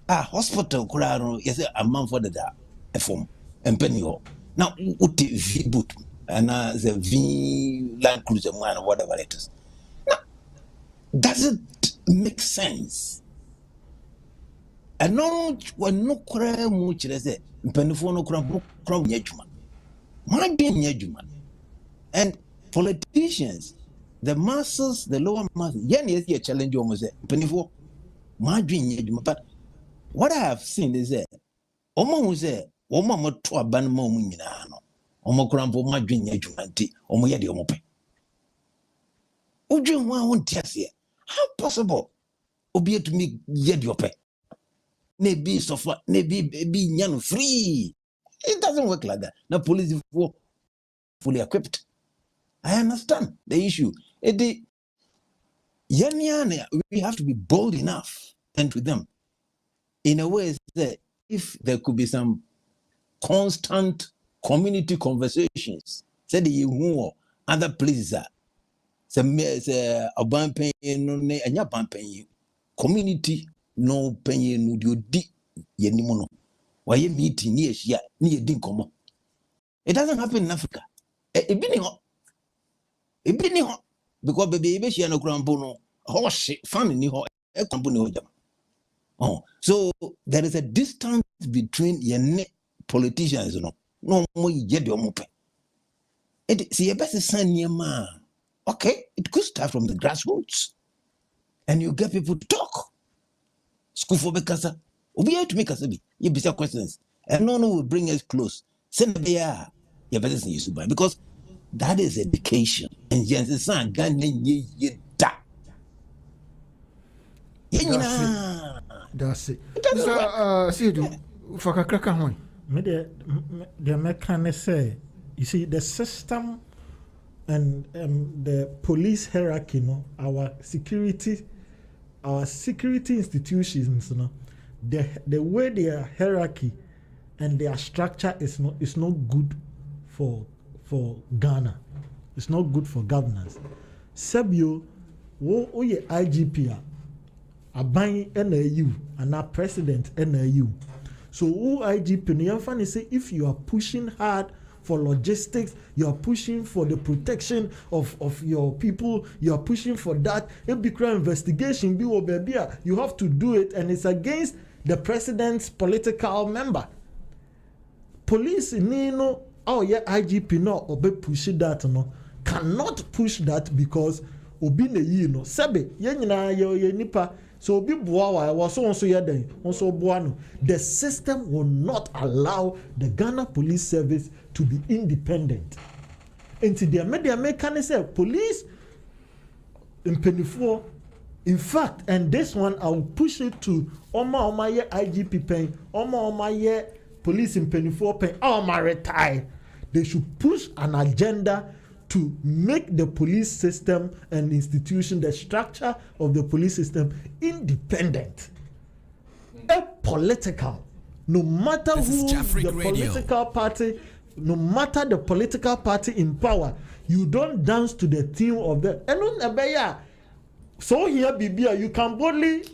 Hospital crano, yes, a month for the a form and penny. Now, what the V boot and the V Land Cruiser one or whatever it is. Now, does it make sense? And no one no cry much as a penifone crumb yejuma. Might be yejuma. And politicians, the masses, the lower masses, yes, you challenge almost a penifone. My dream yejuma. But what I have seen is that Omo was there, Omo to a ban momunano, Omo crampo my dream yejumanti, Omo yadi omope. Ujun won't test here. How possible? Obey to me yediope. Maybe so far, maybe be free. It doesn't work like that. Now police is fully equipped. I understand the issue. We have to be bold enough and to them. In a way that if there could be some constant community conversations, say the other places are some community no penye no di yenimono. Why you meeting near Shia near Dinkomo? It doesn't happen in Africa. It be hot. Because baby she no grambono horse family ho e company ho jam. Oh, so there is a distance between your politicians, no more yet your mope. It see a better son ma. Okay, it could start from the grassroots. And you get people to talk. School for Bekasa. We have to make us be. You be questions. And no will bring us close. Send the you better say you buy because that is education. And Jensen son Ghana ye da. That's it. So see you for Kakraka Hoy. The mechanic say, you see, the system and the police hierarchy, our security institutions, the way their hierarchy and their structure is not good for Ghana. It's not good for governance. Sabio, wo ye IGP aban NAU and our president NAU. So who IGP no say if you are pushing hard for logistics, you are pushing for the protection of your people, you are pushing for that. If the crime investigation be baby, you have to do it, and it's against the president's political member. Police no IGP no obe push that cannot push that because obi ne sebe ye nyina ye nipa. So obi boa was also yeden also boano. The system will not allow the Ghana Police Service to be independent. Until the media can say police in 24. In fact, and this one I will push it to Oma ye IGP pen, Oma ye police in 24 pen, Oma retire. They should push an agenda to make the police system and institution, the structure of the police system, independent, apolitical. No matter who the political party, no matter the political party in power, you don't dance to the theme of the. So here, Bibia, you can boldly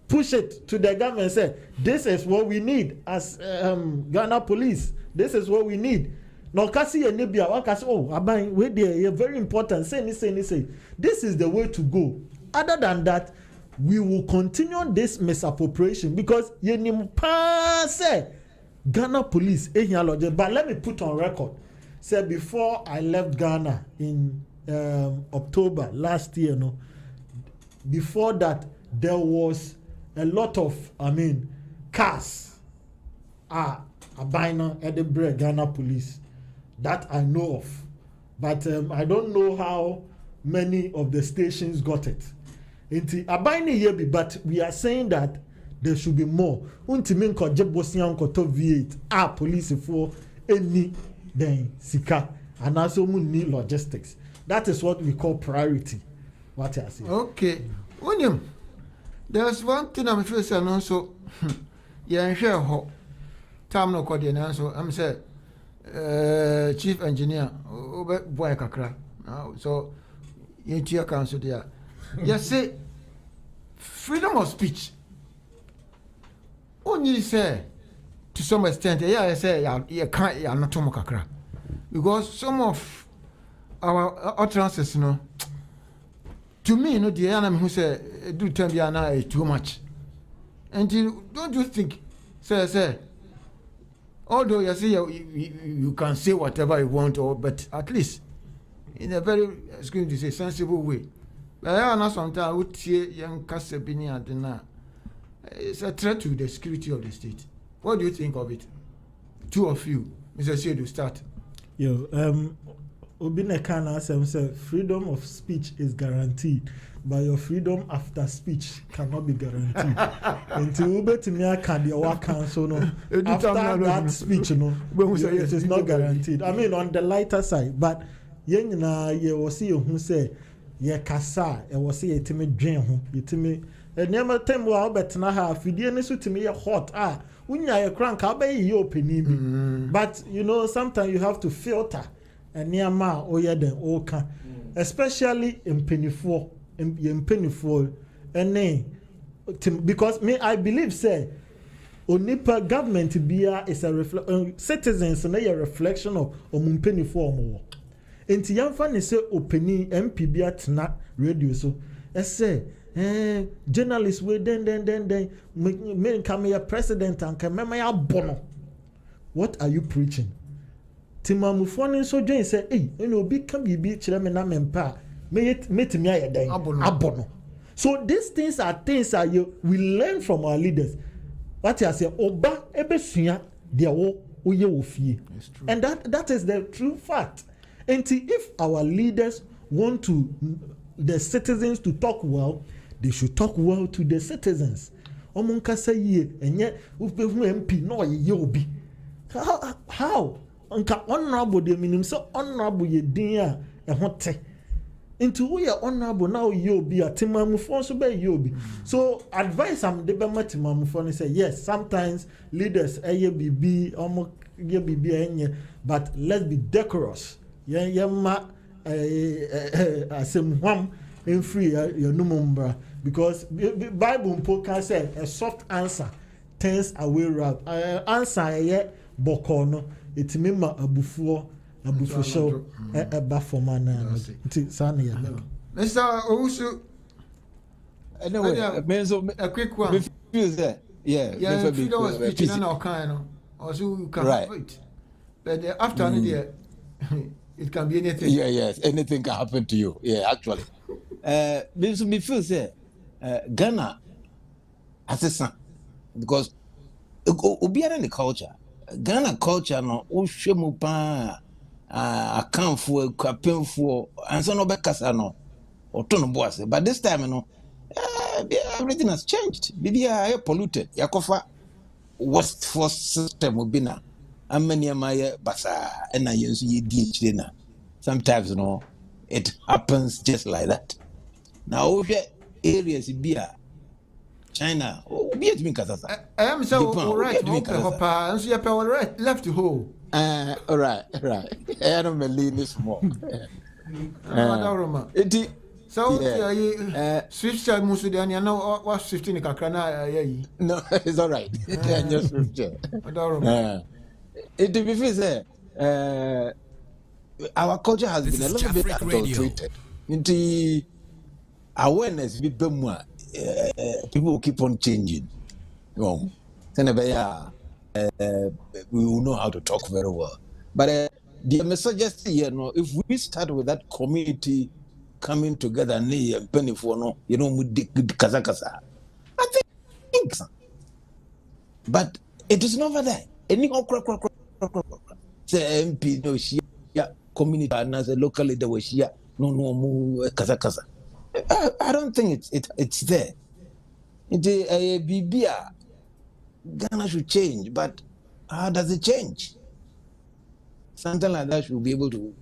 push it to the government and say, this is what we need as Ghana police. This is what we need. No, kasi enebia wakasi aban we there very important. Say. This is the way to go. Other than that, we will continue this misappropriation because yenim pa say Ghana police but let me put on record. Say before I left Ghana in October last year, before that there was a lot of cars abina at the Ghana police. That I know of, but I don't know how many of the stations got it. But we are saying that there should be more. Untimi nkɔgye bosia nkɔtɔ V8 police for any then sika and also need logistics. That is what we call priority. What I say. Okay. William, there's one thing I'm facing also. Yeah, share ho. Time no coordinate so I'm say chief engineer boy kakra. So you council there. You say freedom of speech. Only say to some extent, yeah, I say you can't not too much kakra. Because some of our utterances, to me, the enemy who say do tell me now too much. And don't you think, say, although you say you can say whatever you want, but at least in a very, excuse me to say, sensible way. But I know sometimes would say young Casabini and dinner. It's a threat to the security of the state. What do you think of it? Two of you, Mr. Shedu, start. Yo, Obine Kana say freedom of speech is guaranteed, but your freedom after speech cannot be guaranteed. Until Ube Timia can the work council no after that speech it is not guaranteed. I mean on the lighter side, but yen na ye was see who say ye kasa e was see yetimi dwen ho yetimi enema tem wa obetena ha fidie ne so timi ye hot unya ye crank abayi ye opini bi. But sometimes you have to filter enema oye den oka, especially in penifo ene because me I believe say onipa government bia is a citizens na a reflection of omunpenifo omo enti yamfa ne say opini MP bia tena radio so say journalists we then me come here president and come me ya bono. What are you preaching? Timamufo ne so dwen say ene obi ka bibi kire me na mempa metimi ayeden abono. So these things are things we learn from our leaders. What I say oba ebesua de wo oye ofie. And that is the true fact. And if our leaders want the citizens to talk well, they should talk well to the citizens. Omunka say ye enye upehu MP no ye obi. How? Nka honorable de minim so honorable ye din a ho te. Into we are honorable now ye obi atimamufo so be ye obi. So advice am de be matimamufo ni say yes, sometimes leaders eye bibi omo ye bibi enye, but let's be decorous. Ye ma asem hwam in free your number because Bible can say a soft answer turns away wrath. Answer ye bokono it mema abufuo show eba formana nti sana ya Mr. Owusu, anyway a quick one. Yeah, freedom of speech in our kind also you can have it. But after it can be anything. Yes, anything can happen to you. Yeah, actually. Me feel say Ghana as a son because obiara in the culture. Ghana culture no ohwemu pa akanfo akapemfo anso no bekasa no otono boase, but this time everything has changed. Bibia polluted yakofa wasteful system obina amani amaye basa na yensu ye di na sometimes it happens just like that. Now areas bia China be at me kasasa I am so all right papa so you are right left to hold all right I don't believe this more it so switch time musu de anya na was 15 kakra na yi no it's all right just switch it to be fair say our culture has been a little bit adulterated into awareness be bemu people keep on changing. We will know how to talk very well. But the message just here, if we start with that community coming together, kasa, I think so. But it is not that. Any say MP no shia community and as a local leader was shia no kasa. I don't think it's there. Bibia Ghana should change, but how does it change? Something like that should be able to,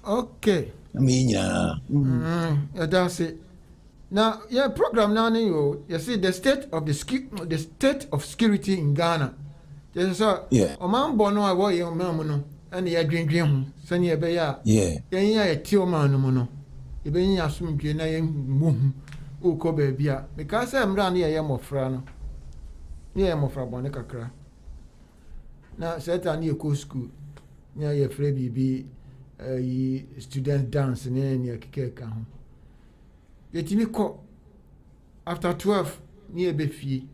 Okay. I mean, yeah. That's it. Now, yeah, program now, you see the state of the state of security in Ghana. There's a man born no away on Mamuno, and the dream, Sunny Abaya, yeah, a teal man, mono. If any assume Jena Mum, who cobe beer, because I'm round here, I'm of Frano. Yeah, I'm of Rabonica cra. Now, set a new co school near your Freddy be student dance in any cake. Yet me call after 12 near Befi.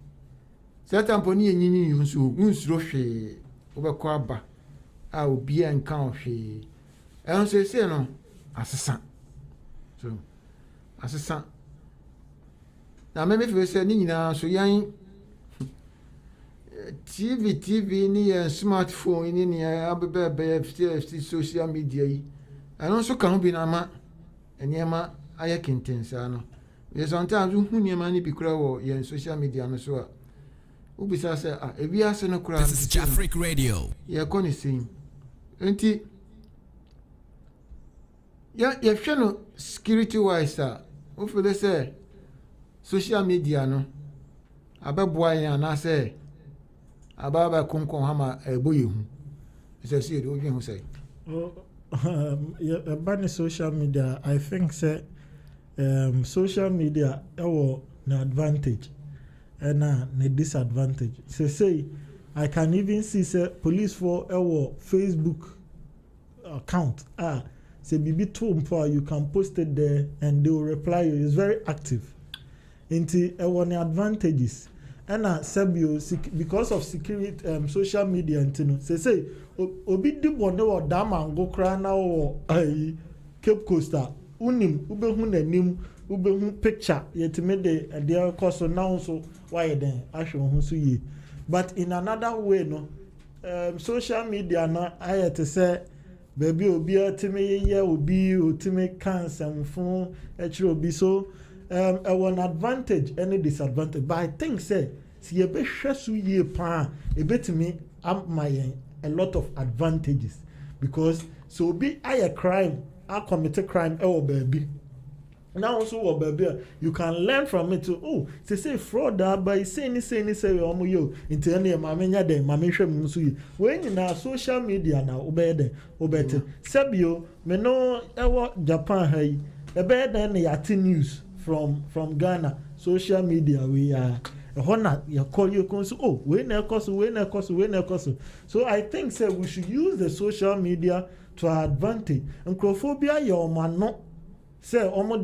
Certain pony and you so wounds roche over Quaba. I will be and count she. I don't say no, as a son. So, as a son. Now, maybe if we say Nina, so young TV near smartphone in the social media. And also can't be Nama and Yama. I can tell you sometimes who near money be crowd in social media and so. Who besides say, if we are no crowd, this is Africa Radio. Yeah, Connie sing. Auntie, yeah, you've shown security wise, sir. Hopefully, they say social media no. About boy and I say about Kunko Hama a boy. It's a see, who say. About social media, I think say. Social media have an advantage and a disadvantage. Say I can even see say police for our Facebook account. Say bibi to you can post it there and they will reply you. It's very active. Into our advantages. And Sebio because of security social media and say obi di bonde or dam and go cry now or Cape Coaster. Unim ubehu nanim ubehu picture yetime de dia course now so why then ahwe ho so ye but in another way no social media na ayete say baby obi atime ye obi otime cancer phone ekire obi so one advantage any disadvantage but I think say si ye be hwe so ye pa ebetime am my a lot of advantages because so be a crime I commit a crime baby. Now also baby you can learn from it to say fraud by say yo into any mamenya den mamehwe musu yi when na social media na obede sebio me no ewo Japan hai ebe den yati news from Ghana social media we are hona you call you kon so we na koso so I think say we should use the social media to our advantage. Nkrophobia your man no say omo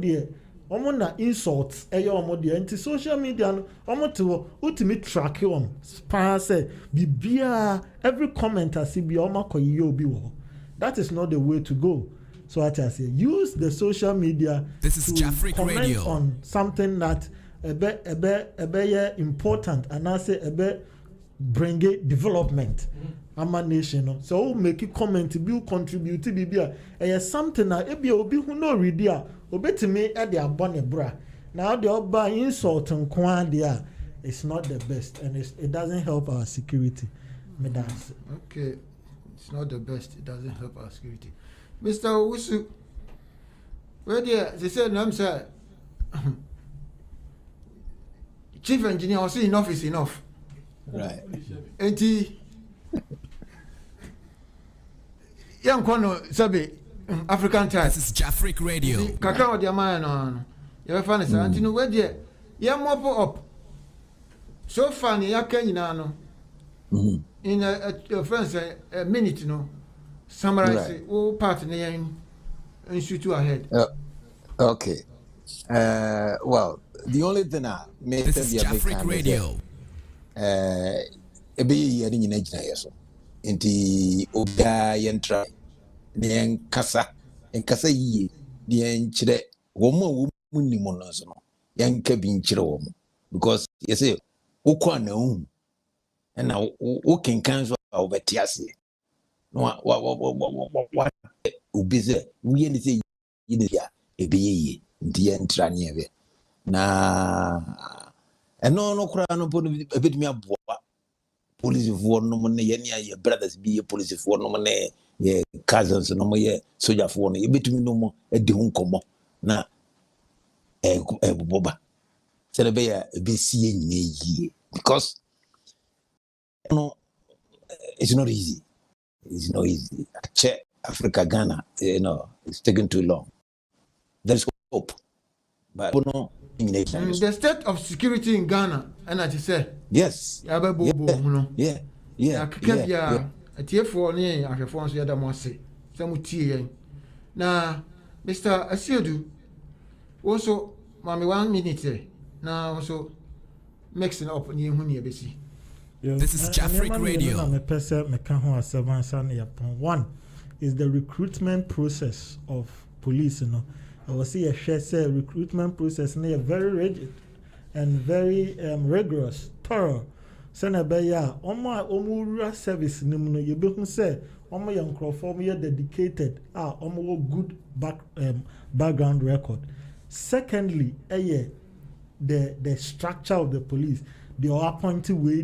na insults omo de anti social media no omo to ultimate track on spa say bibia every commenter see bi omo koyi obi wo. That is not the way to go. So I say use the social media this is to comment Radio. on something that ebe important and I say ebe bring it development. Nation so make it comment be contribute be something na ebi obi hu no read dia obetime e de abone bra now the oba insult nkwan dia it's not the best and it doesn't help our security. Okay, it's not the best, it doesn't help our security. Mr. Owusu, where they said no sir chief engineer was enough is enough, Right. And young kono sabe African time. This is Africa Radio. Kaka wa diamaya no. You find say antino we there. Ya mop up. So funny ya kan nyina no. In a friends a minute no. Summarize Right. all part na yan and shoot you ahead. Okay. Well, the only thing I may This is Africa Radio. Ebe ye ni nyina gyina yeso. Nti obia yentra ne nkasa yie de nkyere wo mo ni mo no so no yenka bi nkyere wo mo because you say ukwa na hu na wo kenkan so a wo beti ase no wa obize wo ye ni say yine ya ebe ye nti yentra ne ebe na ɛno no koraa no po no ebetumi aboa police for no mo ne ye brothers bi ye police for no mo ne ye cousins no mo ye soldier for no ebetumi no mo edi ho nkomo na boba say be ya be see nyina yie because no it's not easy. Check Africa, Ghana, it's taking too long. There's hope, but no. The state of security in Ghana, and as you say, yes, yeah. For me, I have found the other one say, some tea. Now, Mr. Asiodu, also, Mammy 1 minute, now also mixing up near Hunia. This is Jafric Radio. One is the recruitment process of police. I will see a share say recruitment process near very rigid and very rigorous, thorough. Senabeya, Omura service nimuno you say Omo young Crawford dedicated good background record. Secondly, the structure of the police. The appointed way,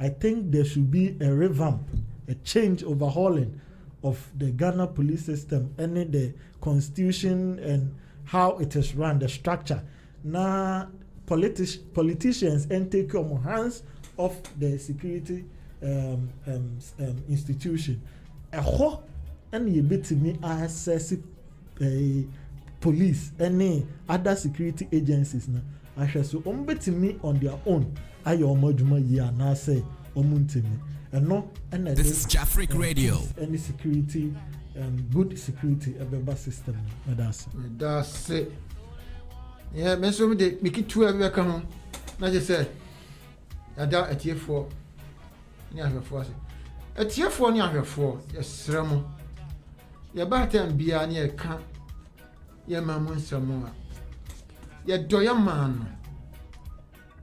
I think there should be a revamp, a change, overhauling of the Ghana police system, and the constitution and how it is run, the structure. Now, politicians and take your hands off the security institution. And you bet me access police, any other security agencies now. I shall so me on their own. I omojuma ya na say omuntimi. And no, and this is Jafric Radio. Any security, good security, a better system. That's it. Yeah, me so me de make it 2 every come home. Na just say, I da at year 4. Ni ahwe 4 say. At year 4 ni ahwe 4. Yes, ramo. Ya ba tem bia ni e ka. Ya mamu nsamo a. Ya doya man.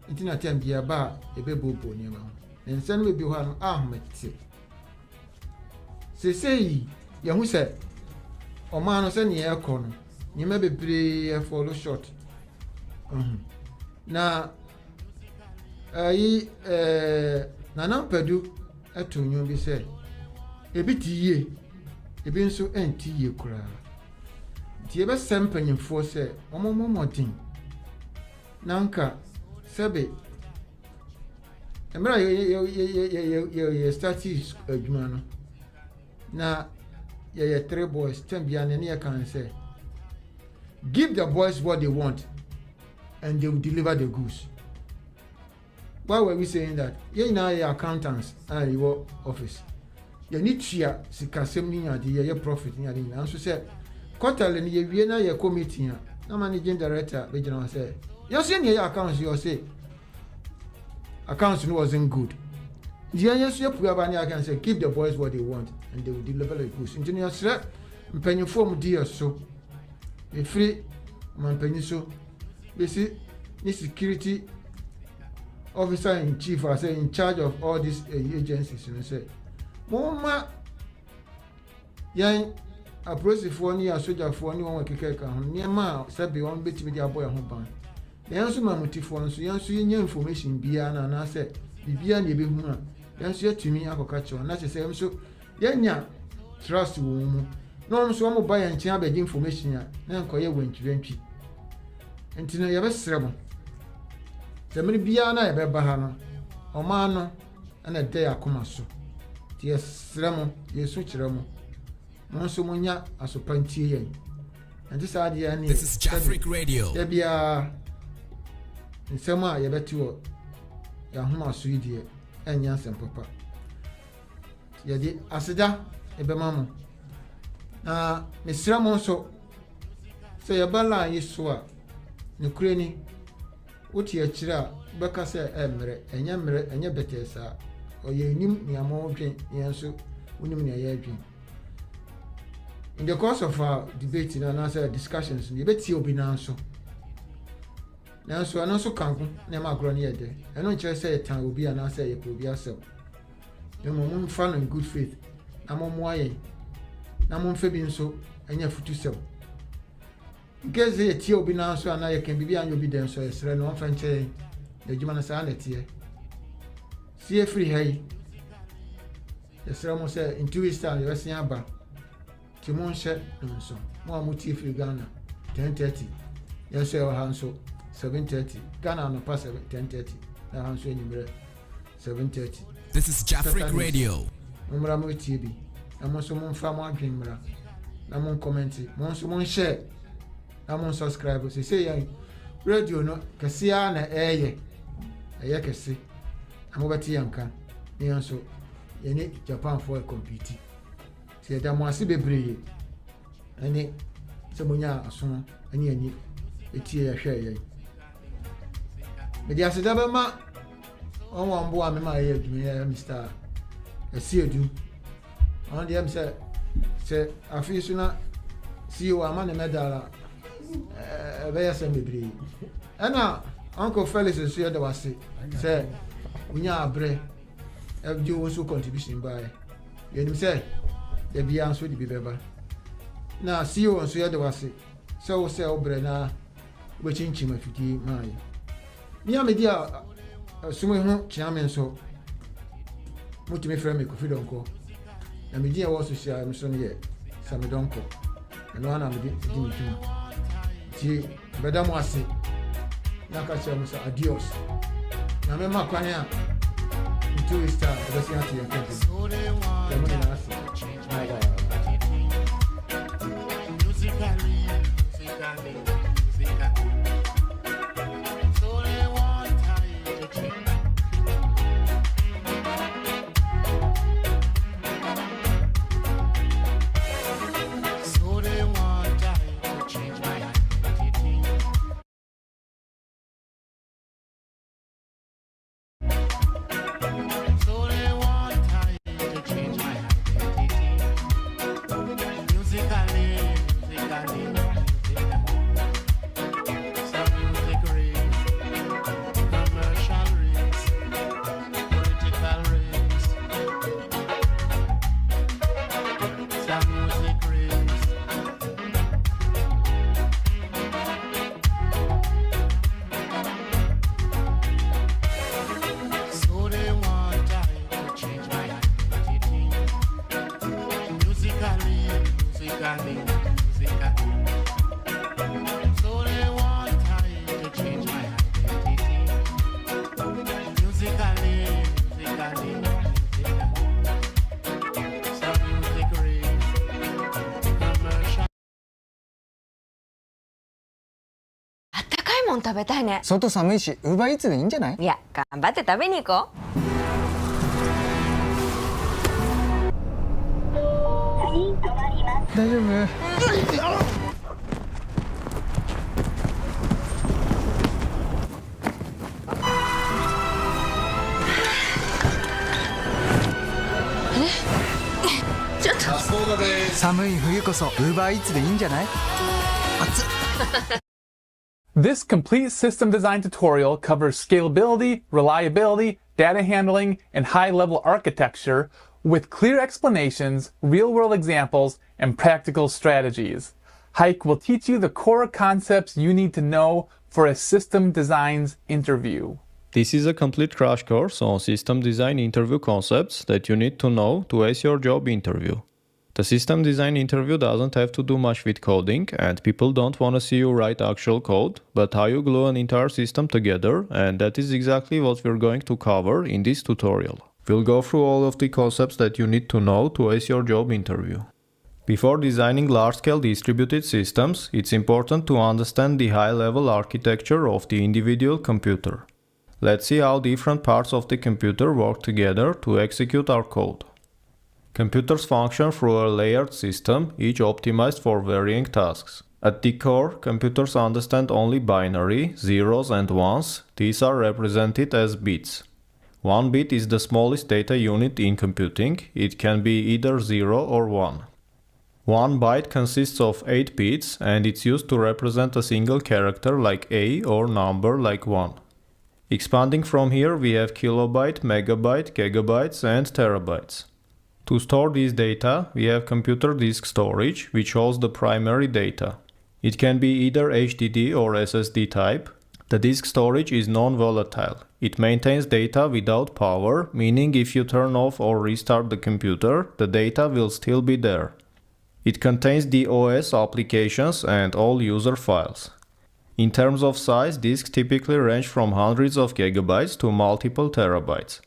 Intina tem bia ba ebebobo ni ma. Nsan we bi ho no ahmete. Sesei ya hu se o man no se ne e ko no. Ni ma bebre e follow short. Na nana padu atunyo bi se ebi tiye ebi nso antiye kura tie be sempanyimfo se omomomotin nanka sebe emra ye start adwuma no na ye 3 boys tambia ne ne kan say give the boys what they want and they will deliver the goods. Why were we saying that? You know your accountants and your office. You need to sikasem ni ade your profit ni ade. And so say quarterly ni we na your committee na managing director be general say you say your accounts you say accounts wasn't good. The yes you put about I can say give the boys what they want and they will deliver the goods. Engineer say mpanyin form dear so e free man panyin so we see the security officer in chief or say in charge of all these agencies you know say mama yan approach for ni soldier for ni won keke ka ho ni ma sabi won betimi dia boy ho ban yan so mamuti for so yan so nya information bia na say bibia na ebe hu a yan so yatumi akoka che na che say am so yanya trust wo mu no so mo ba yan chia ba information ya na nkoye wantwantwi entino ye be srebo semri bia na ye be ba ha no oma no na de akoma so tie sremo ye so kiremo mo so munya asopantie yen enti sa de ya ni This is Jafric Radio. ye bia nsema ye beti wo ya homa so yidie enya nsem papa ye di aseda e be mamo na mesremo so se ye bala yeso a ne kureni woti akira beka se emre enya betesa oye nim niamo odwen yenso unim ne ya adwen in the course of our debate and answer discussions you bet obi na so anso kanko na ma agro ne yede eno nche say tan obi and answer ye obi asem no mo mfa no in good faith na mo mo aye na mo mfa bi nso enya futu sem Because they tell me now, so I can be on your bid, so it's run one French. The German sanity. See a free hay. Yes, almost in 2 weeks' time, you're seeing about Timon shed, no, so more motive free Ghana 10:30. Yes, sir, Hanso 7:30. Ghana no pass 10:30. Now Hanso in 7:30. This is Jafric Radio. Umra mo TV. I'm so mon fama dream mra. Na mon comment, mon share. Na mon subscribe. Say radio no kasia na eye. Eye kese. Amobati yanka. Ni anso yene Japan for compete. Say da mo ase bebree. Ani se monya aso ani etie ya hwe ye. Me dia se da ba ma onwo mbo a me ma ye adwuma ya Mr. Esiedu. On the say afi so na CEO amane medal be ya sem bebree. Ana Uncle Felix so ye da wase say unya abre FJ also contribution by yenim say the bia so di beba na CEO so ye da wase so say obre na we chinchim afiti mai mi amedia sumo ho chiamen so mutumi frɛ me Kofi Donkor na me dia wo social no so ne Sammy Donkor no ana me di me tuma ti beda mo ase na ka kyerɛ mo sa adios na me ma kwan a 2 weeks time e be si ati ya kente so they want to change my life musically so they want to change.食べたいね。外寒いし、ウーバーイーツでいいんじゃない？いや、頑張って食べに行こう。大丈夫？ちょっと寒い冬こそウーバーイーツでいいんじゃない？熱っ。This complete system design tutorial covers scalability, reliability, data handling, and high-level architecture with clear explanations, real-world examples, and practical strategies. Hike will teach you the core concepts you need to know for a system designs interview. This is a complete crash course on system design interview concepts that you need to know to ace your job interview. The system design interview doesn't have to do much with coding, and people don't want to see you write actual code, but how you glue an entire system together, and that is exactly what we're going to cover in this tutorial. We'll go through all of the concepts that you need to know to ace your job interview. Before designing large-scale distributed systems, it's important to understand the high-level architecture of the individual computer. Let's see how different parts of the computer work together to execute our code. Computers function through a layered system, each optimized for varying tasks. At the core, computers understand only binary, zeros and ones. These are represented as bits. 1 bit is the smallest data unit in computing. It can be either 0 or 1. 1 byte consists of 8 bits, and it's used to represent a single character like A or number like 1. Expanding from here, we have kilobyte, megabyte, gigabytes, and terabytes. To store this data, we have computer disk storage, which holds the primary data. It can be either HDD or SSD type. The disk storage is non-volatile. It maintains data without power, meaning if you turn off or restart the computer, the data will still be there. It contains the OS applications and all user files. In terms of size, disks typically range from hundreds of gigabytes to multiple terabytes.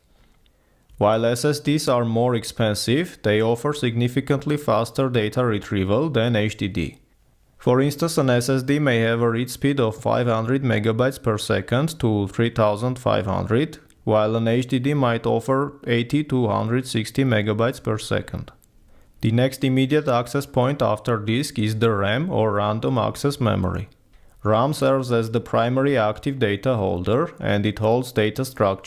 While SSDs are more expensive, they offer significantly faster data retrieval than HDD. For instance, an SSD may have a read speed of 500 megabytes per second to 3500, while an HDD might offer 80 to 160 megabytes per second. The next immediate access point after disk is the RAM or random access memory. RAM serves as the primary active data holder, and it holds data structure